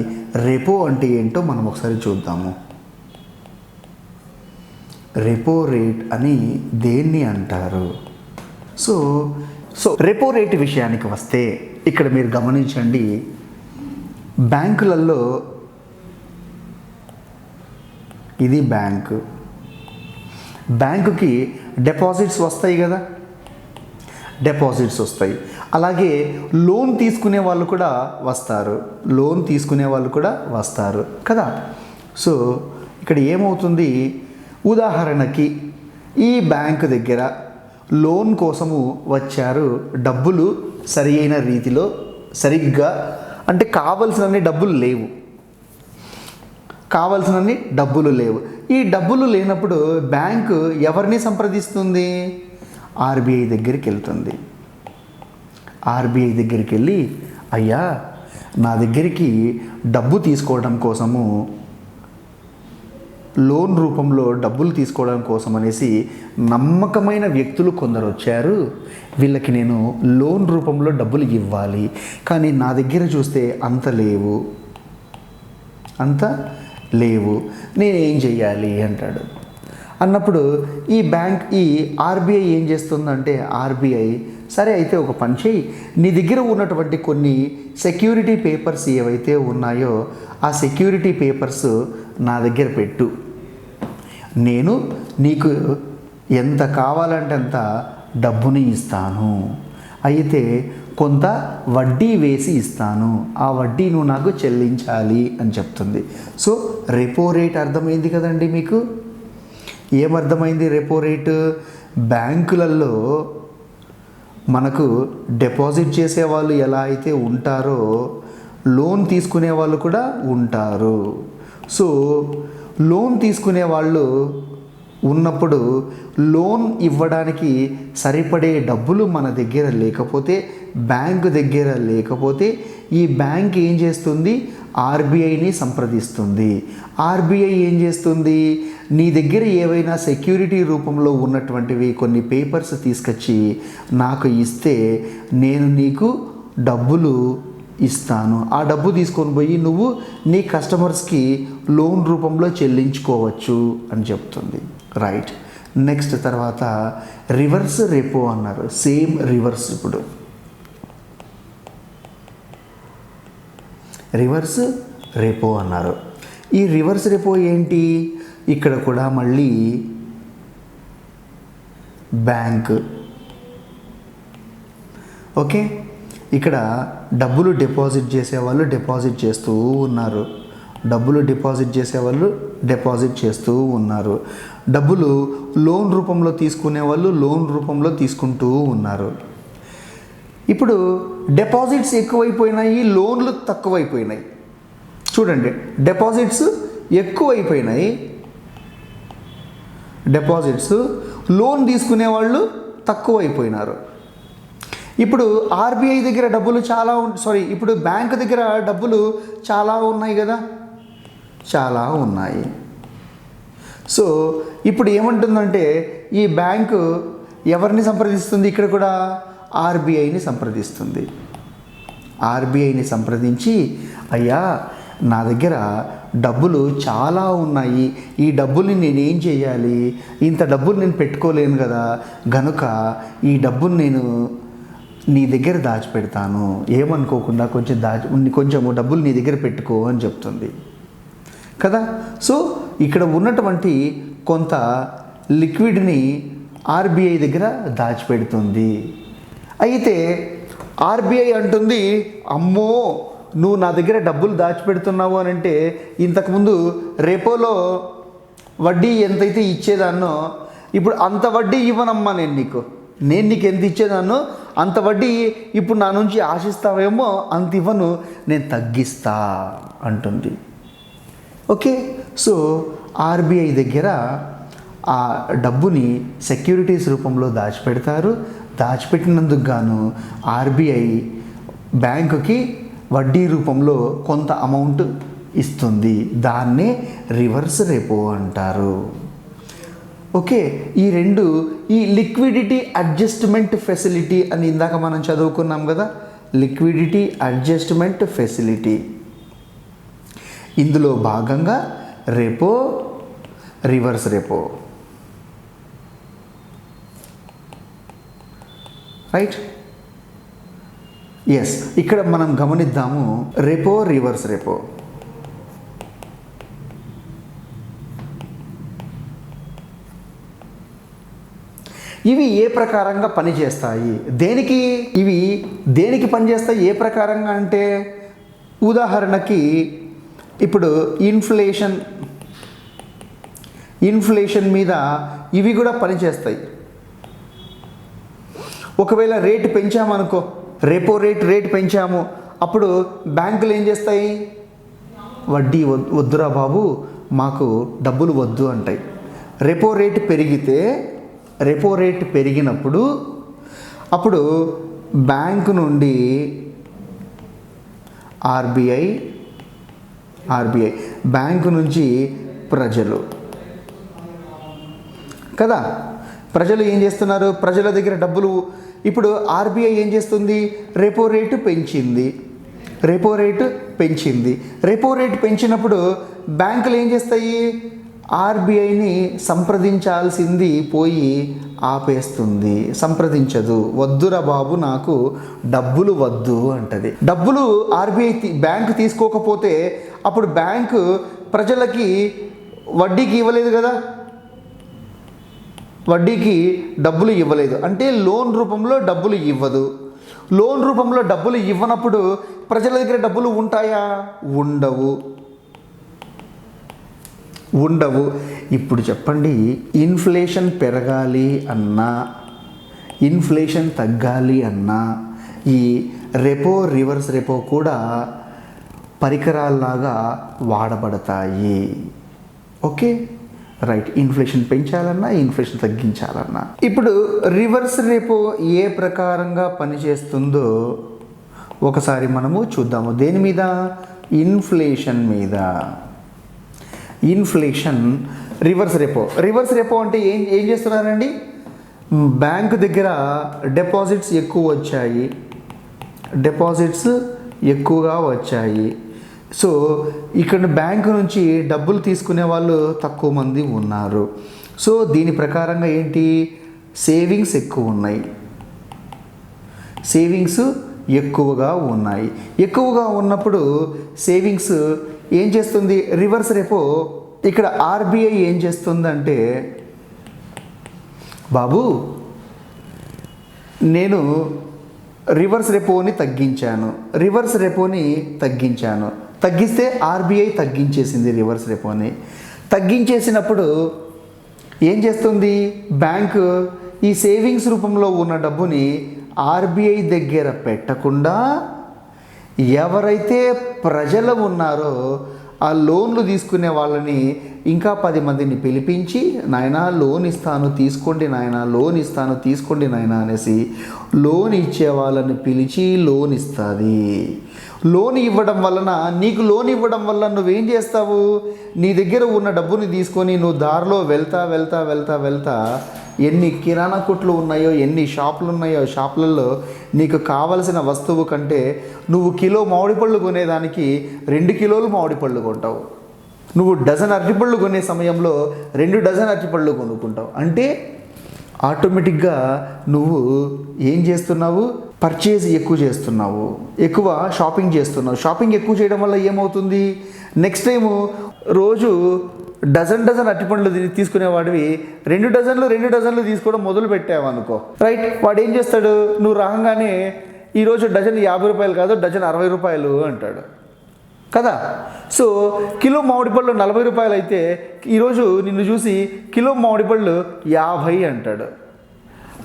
రెపో అంటే ఏంటో మనం ఒకసారి చూద్దాము. రెపో రేట్ అని దేన్ని అంటారు? సో రెపో రేట్ విషయానికి వస్తే ఇక్కడ మీరు గమనించండి, బ్యాంకులలో ఇది బ్యాంకుకి డిపాజిట్స్ వస్తాయి కదా, అలాగే లోన్ తీసుకునే వాళ్ళు కూడా వస్తారు కదా. సో ఇక్కడ ఏమవుతుంది? ఉదాహరణకి ఈ బ్యాంకు దగ్గర లోన్ కోసము వచ్చారు, డబ్బులు సరైన రీతిలో సరిగ్గా అంటే కావలసినన్ని డబ్బులు లేవు. ఈ డబ్బులు లేనప్పుడు బ్యాంకు ఎవరిని సంప్రదిస్తుంది? ఆర్బీఐ దగ్గరికి వెళ్తుంది. ఆర్బీఐ దగ్గరికి వెళ్ళి, అయ్యా నా దగ్గరికి డబ్బు తీసుకోవడం కోసము, లోన్ రూపంలో డబ్బులు తీసుకోవడం కోసం అనేసి నమ్మకమైన వ్యక్తులు కొందరు వచ్చారు, వీళ్ళకి నేను లోన్ రూపంలో డబ్బులు ఇవ్వాలి, కానీ నా దగ్గర చూస్తే అంత లేవు, నేనేం చెయ్యాలి అంటాడు. అన్నప్పుడు ఈ ఆర్బీఐ ఏం చేస్తుందంటే, ఆర్బీఐ సరే అయితే ఒక పని చేయి, నీ దగ్గర ఉన్నటువంటి కొన్ని సెక్యూరిటీ పేపర్స్ ఏవైతే ఉన్నాయో ఆ సెక్యూరిటీ పేపర్స్ నా దగ్గర పెట్టు, నేను నీకు ఎంత కావాలంటే అంత డబ్బుని ఇస్తాను, అయితే కొంత వడ్డీ వేసి ఇస్తాను, ఆ వడ్డీ నువ్వు నాకు చెల్లించాలి అని చెప్తుంది. సో రెపో రేట్ అర్థమైంది కదండి మీకు. ఏమర్థమైంది రెపో రేటు? బ్యాంకులలో మనకు డిపాజిట్ చేసేవాళ్ళు ఎలా అయితే ఉంటారో లోన్ తీసుకునే వాళ్ళు కూడా ఉంటారు. సో లోన్ తీసుకునే వాళ్ళు ఉన్నప్పుడు లోన్ ఇవ్వడానికి సరిపడే డబ్బులు మన దగ్గర లేకపోతే, బ్యాంకు దగ్గర లేకపోతే, ఈ బ్యాంక్ ఏం చేస్తుంది? ఆర్బీఐని సంప్రదిస్తుంది. ఆర్బీఐ ఏం చేస్తుంది? నీ దగ్గర ఏవైనా సెక్యూరిటీ రూపంలో ఉన్నటువంటివి కొన్ని పేపర్స్ తీసుకొచ్చి నాకు ఇస్తే నేను నీకు డబ్బులు ఇస్తాను, ఆ డబ్బు తీసుకొని పోయి నువ్వు నీ కస్టమర్స్కి లోన్ రూపంలో చెల్లించుకోవచ్చు అని చెప్తుంది. రైట్. నెక్స్ట్ తర్వాత రివర్స్ రెపో అన్నారు. Same reverse. ఇప్పుడు రివర్స్ రెపో అన్నారు. ఈ రివర్స్ రెపో ఏంటి? ఇక్కడ కూడా మళ్ళీ బ్యాంక్. ఓకే, ఇక్కడ డబ్బులు డిపాజిట్ చేసేవాళ్ళు డిపాజిట్ చేస్తూ ఉన్నారు, డబ్బులు డిపాజిట్ చేసేవాళ్ళు డిపాజిట్ చేస్తూ ఉన్నారు, డబ్బులు లోన్ రూపంలో తీసుకునే వాళ్ళు లోన్ రూపంలో తీసుకుంటూ ఉన్నారు. ఇప్పుడు డిపాజిట్స్ ఎక్కువైపోయినాయి, లోన్లు తక్కువైపోయినాయి. చూడండి, డిపాజిట్స్ ఎక్కువైపోయినాయి, డిపాజిట్స్, లోన్ తీసుకునే వాళ్ళు తక్కువైపోయినారు. ఇప్పుడు ఆర్బీఐ దగ్గర డబ్బులు చాలా ఇప్పుడు బ్యాంక్ దగ్గర డబ్బులు చాలా ఉన్నాయి కదా, చాలా ఉన్నాయి. సో ఇప్పుడు ఏమంటుందంటే ఈ బ్యాంకు ఎవరిని సంప్రదిస్తుంది? ఇక్కడ కూడా ఆర్బీఐని సంప్రదిస్తుంది. ఆర్బీఐని సంప్రదించి, అయ్యా నా దగ్గర డబ్బులు చాలా ఉన్నాయి, ఈ డబ్బుల్ని నేనేం చేయాలి? ఇంత డబ్బులు నేను పెట్టుకోలేను కదా, గనుక ఈ డబ్బులు నేను నీ దగ్గర దాచిపెడతాను, ఏమనుకోకుండా కొంచెం డబ్బులు నీ దగ్గర పెట్టుకో అని చెప్తుంది కదా. సో ఇక్కడ ఉన్నటువంటి కొంత లిక్విడ్ని ఆర్బీఐ దగ్గర దాచిపెడుతుంది. అయితే ఆర్బీఐ అంటుంది, అమ్మో నువ్వు నా దగ్గర డబ్బులు దాచిపెడుతున్నావు అని అంటే, ఇంతకుముందు రెపోలో వడ్డీ ఎంతైతే ఇచ్చేదాన్నో ఇప్పుడు అంత వడ్డీ ఇవ్వనమ్మా నేను నీకు ఎంత ఇచ్చేదాన్నో అంత వడ్డీ ఇప్పుడు నా నుంచి ఆశిస్తావేమో, అంత ఇవ్వను, నేను తగ్గిస్తా అంటుంది. ఓకే, సో ఆర్బీఐ దగ్గర ఆ డబ్బుని సెక్యూరిటీస్ రూపంలో దాచిపెడతారు. దాచిపెట్టినందుకు గాను ఆర్బీఐ బ్యాంకుకి వడ్డీ రూపంలో కొంత అమౌంట్ ఇస్తుంది. దాన్నే రివర్స్ రెపో అంటారు. ఓకే, ఈ రెండు, ఈ లిక్విడిటీ అడ్జస్ట్మెంట్ ఫెసిలిటీ అని ఇందాక మనం చదువుకున్నాం కదా, లిక్విడిటీ అడ్జస్ట్మెంట్ ఫెసిలిటీ, ఇందులో భాగంగా repo, reverse repo. Right. Yes, ఇక్కడ మనం గమనిద్దాము రెపో, రివర్స్ రెపో. ఇవి ఏ ప్రకారంగా పనిచేస్తాయి? ఇవి దేనికి పనిచేస్తాయి? ఏ ప్రకారంగా అంటే, ఉదాహరణకి ఇప్పుడు ఇన్ఫ్లేషన్ మీద ఇవి కూడా పనిచేస్తాయి. ఒకవేళ రేటు పెంచామనుకో, రెపో రేట్ పెంచాము, అప్పుడు బ్యాంకులు ఏం చేస్తాయి? వడ్డీ వద్దురా బాబు, మాకు డబ్బులు వద్దు అంటాయి. రెపో రేట్ పెరిగినప్పుడు అప్పుడు బ్యాంకు నుండి ఆర్బీఐ, బ్యాంకు నుంచి ప్రజలు కదా, ప్రజలు ఏం చేస్తున్నారు? ప్రజల దగ్గర డబ్బులు, ఇప్పుడు ఆర్బీఐ ఏం చేస్తుంది? రెపో రేటు పెంచింది. రెపో రేటు పెంచినప్పుడు బ్యాంకులు ఏం చేస్తాయి? ఆర్బీఐని సంప్రదించాల్సింది పోయి ఆపేస్తుంది, సంప్రదించదు. వద్దురా బాబు, నాకు డబ్బులు వద్దు అంటది. డబ్బులు ఆర్బీఐ బ్యాంకు తీసుకోకపోతే అప్పుడు బ్యాంకు ప్రజలకి వడ్డీకి ఇవ్వలేదు కదా, వడ్డీకి డబ్బులు ఇవ్వలేదు అంటే లోన్ రూపంలో డబ్బులు ఇవ్వదు. లోన్ రూపంలో డబ్బులు ఇవ్వనప్పుడు ప్రజల దగ్గర డబ్బులు ఉంటాయా? ఉండవు. ఇప్పుడు చెప్పండి, ఇన్ఫ్లేషన్ పెరగాలి అన్నా, ఇన్ఫ్లేషన్ తగ్గాలి అన్నా, ఈ రెపో, రివర్స్ రెపో కూడా పరికరాల్లాగా వాడబడతాయి. Okay, right. ఇన్ఫ్లేషన్ పెంచాలన్నా, ఇన్ఫ్లేషన్ తగ్గించాలన్నా. ఇప్పుడు రివర్స్ రెపో ఏ ప్రకారంగా పనిచేస్తుందో ఒకసారి మనము చూద్దాము. దేని మీద? ఇన్ఫ్లేషన్ మీద. ఇన్ఫ్లేషన్, రివర్స్ రెపో అంటే ఏం చేస్తున్నారండి? బ్యాంకు దగ్గర డిపాజిట్స్ ఎక్కువగా వచ్చాయి. సో ఇక్కడ బ్యాంకు నుంచి డబ్బులు తీసుకునే వాళ్ళు తక్కువ మంది ఉన్నారు. సో దీని ప్రకారంగా ఏంటి? సేవింగ్స్ ఎక్కువగా ఉన్నాయి. ఎక్కువగా ఉన్నప్పుడు సేవింగ్స్ ఏం చేస్తుంది? రివర్స్ రెపో ఇక్కడ ఆర్బీఐ ఏం చేస్తుందంటే, బాబు నేను రివర్స్ రెపోని తగ్గించాను. తగ్గిస్తే ఆర్బీఐ తగ్గించేసింది. రివర్స్ రెపోని తగ్గించేసినప్పుడు ఏం చేస్తుంది? బ్యాంకు ఈ సేవింగ్స్ రూపంలో ఉన్న డబ్బుని ఆర్బీఐ దగ్గర పెట్టకుండా ఎవరైతే ప్రజలు ఉన్నారో ఆ లోన్లు తీసుకునే వాళ్ళని ఇంకా 10 మందిని పిలిపించి, నాయనా లోన్ ఇస్తాను తీసుకోండి నాయనా అనేసి లోన్ ఇచ్చే వాళ్ళని పిలిచి లోన్ ఇస్తుంది. లోన్ ఇవ్వడం వల్ల నువ్వేం చేస్తావు? నీ దగ్గర ఉన్న డబ్బుని తీసుకొని నువ్వు దారిలో వెళ్తా ఎన్ని కిరాణా కొట్లు ఉన్నాయో, ఎన్ని షాపులు ఉన్నాయో, షాపులలో నీకు కావలసిన వస్తువు కంటే నువ్వు కిలో మామిడి పళ్ళు కొనేదానికి 2 కిలోలు మామిడి పళ్ళు కొంటావు. నువ్వు డజన్ అరటిపళ్ళు కొనే సమయంలో 2 డజన్ అరటిపళ్ళు కొనుక్కుంటావు. అంటే ఆటోమేటిక్గా నువ్వు ఏం చేస్తున్నావు? పర్చేజ్ ఎక్కువ చేస్తున్నావు, ఎక్కువ షాపింగ్ చేస్తున్నావు. షాపింగ్ ఎక్కువ చేయడం వల్ల ఏమవుతుంది? నెక్స్ట్ టైము రోజు డజన్ అరటిపండ్లు తీసుకునేవాడివి 2 డజన్లు తీసుకోవడం మొదలు పెట్టావు అనుకో, రైట్? వాడు ఏం చేస్తాడు? నువ్వు రాగానే ఈరోజు డజన్ 50 రూపాయలు కాదు, డజన్ 60 రూపాయలు అంటాడు కదా. సో కిలో మామిడి పళ్ళు 40 రూపాయలు అయితే ఈరోజు నిన్ను చూసి కిలో మామిడి పళ్ళు 50 అంటాడు.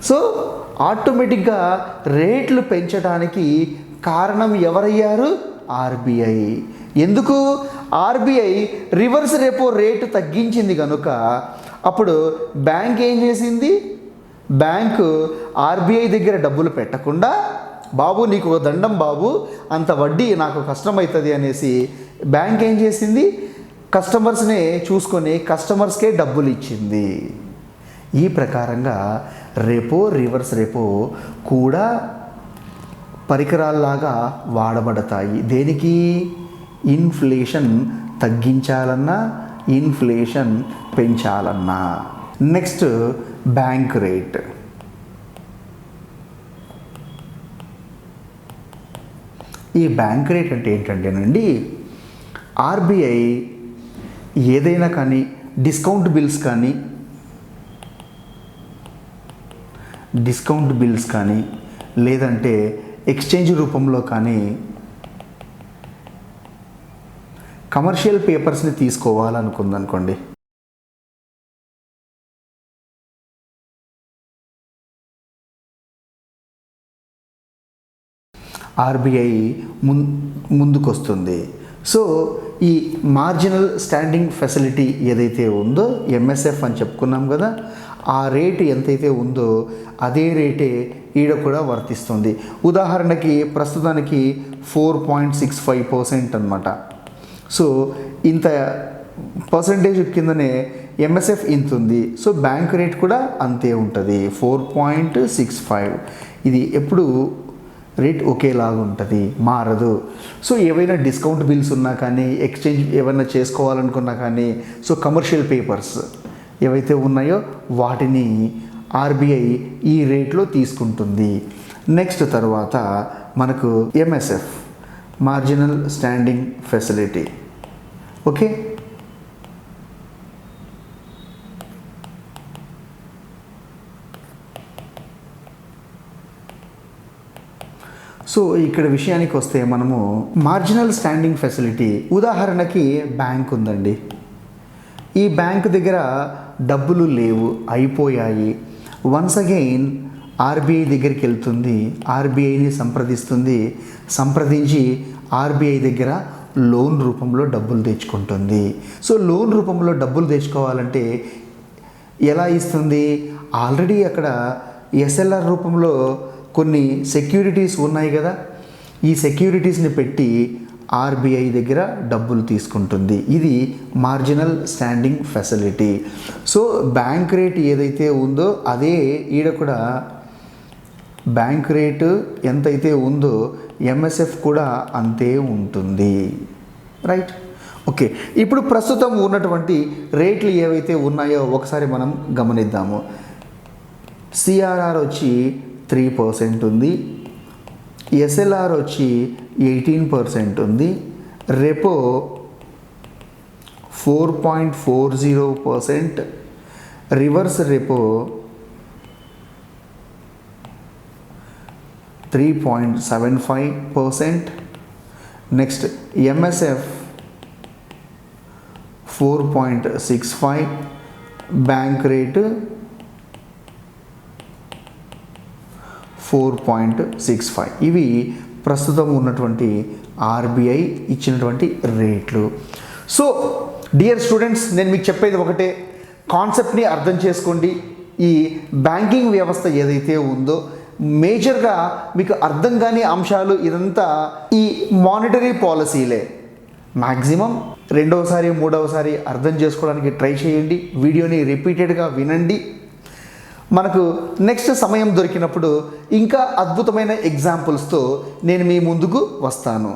సో ఆటోమేటిక్గా రేట్లు పెంచడానికి కారణం ఎవరయ్యారు? ఆర్బీఐ. ఎందుకు? ఆర్బీఐ రివర్స్ రెపో రేటు తగ్గించింది కనుక అప్పుడు బ్యాంక్ ఏం చేసింది? బ్యాంకు ఆర్బీఐ దగ్గర డబ్బులు పెట్టకుండా, బాబు నీకు ఒక దండం బాబు, అంత వడ్డీ నాకు కష్టమవుతుంది అనేసి బ్యాంక్ ఏం చేసింది? కస్టమర్స్నే చూసుకొని కస్టమర్స్కే డబ్బులు ఇచ్చింది. ఈ ప్రకారంగా రివర్స్ రెపో కూడా పరికరాల్లాగా వాడబడతాయి. దేనికి? ఇన్ఫ్లేషన్ తగ్గించాలన్నా, ఇన్ఫ్లేషన్ పెంచాలన్నా. Next bank rate. ఈ బ్యాంక్ రేట్ అంటే ఏంటంటేనండి, ఆర్బీఐ ఏదైనా కానీ డిస్కౌంట్ బిల్స్ కానీ లేదంటే ఎక్స్చేంజ్ రూపంలో కానీ కమర్షియల్ పేపర్స్ని తీసుకోవాలనుకుందనుకోండి, ఆర్బీఐ ముందుకొస్తుంది. సో ఈ మార్జినల్ స్టాండింగ్ ఫెసిలిటీ ఏదైతే ఉందో, ఎంఎస్ఎఫ్ అని చెప్పుకున్నాం కదా, ఆ రేటు ఎంతైతే ఉందో అదే రేటే ఈడ కూడా వర్తిస్తుంది. ఉదాహరణకి ప్రస్తుతానికి 4.65% అన్నమాట. సో ఇంత పర్సంటేజ్ కిందనే ఎంఎస్ఎఫ్ ఇంత ఉంది. సో బ్యాంక్ రేట్ కూడా అంతే ఉంటుంది, 4.65. ఇది ఎప్పుడు రేట్ ఒకేలాగా ఉంటుంది, మారదు. సో ఏవైనా డిస్కౌంట్ బిల్స్ ఉన్నా కానీ, ఎక్స్చేంజ్ ఏమైనా చేసుకోవాలనుకున్నా కానీ, సో కమర్షియల్ పేపర్స్ ఏవైతే ఉన్నాయో వాటిని ఆర్బీఐ ఈ రేట్లో తీసుకుంటుంది. నెక్స్ట్ తర్వాత మనకు MSF, marginal standing facility. Okay, so ఇక్కడ విషయానికి వస్తే మనము మార్జినల్ స్టాండింగ్ ఫెసిలిటీ, ఉదాహరణకి బ్యాంక్ ఉందండి. ఈ బ్యాంక్ దగ్గర డబ్బులు లేవు, అయిపోయాయి. వన్స్ అగైన్ ఆర్బీఐ దగ్గరికి వెళ్తుంది, ఆర్బీఐని సంప్రదించి ఆర్బీఐ దగ్గర లోన్ రూపంలో డబ్బులు తెచ్చుకుంటుంది. సో లోన్ రూపంలో డబ్బులు తెచ్చుకోవాలంటే ఎలా ఇస్తుంది? ఆల్రెడీ అక్కడ ఎస్ఎల్ఆర్ రూపంలో కొన్ని సెక్యూరిటీస్ ఉన్నాయి కదా, ఈ సెక్యూరిటీస్ని పెట్టి ఆర్బీఐ దగ్గర డబ్బులు తీసుకుంటుంది. ఇది marginal standing facility. So bank rate ఏదైతే ఉందో అదే ఈడ కూడా బ్యాంక్ రేటు ఎంతైతే ఉందో ఎంఎస్ఎఫ్ కూడా అంతే ఉంటుంది. Right, okay. ఇప్పుడు ప్రస్తుతం ఉన్నటువంటి రేట్లు ఏవైతే ఉన్నాయో ఒకసారి మనం గమనిద్దాము. సిఆర్ఆర్ వచ్చి 3% ఉంది, ఎస్ఎల్ఆర్ వచ్చి 18% ఉంది, repo 4.40%, reverse repo 3.75%, next MSF 4.65, bank rate 4.65. ఇవి ప్రస్తుతం ఉన్నటువంటి ఆర్బీఐ ఇచ్చినటువంటి రేట్లు. సో డియర్ స్టూడెంట్స్, నేను మీకు చెప్పేది ఒకటే, కాన్సెప్ట్ని అర్థం చేసుకోండి. ఈ బ్యాంకింగ్ వ్యవస్థ ఏదైతే ఉందో మేజర్గా మీకు అర్థం కాని అంశాలు ఇదంతా ఈ మానిటరీ పాలసీలే. మ్యాక్సిమం రెండవసారి మూడవసారి అర్థం చేసుకోవడానికి ట్రై చేయండి, వీడియోని రిపీటెడ్గా వినండి. మనకు నెక్స్ట్ సమయం దొరికినప్పుడు ఇంకా అద్భుతమైన ఎగ్జాంపుల్స్తో నేను మీ ముందుకు వస్తాను.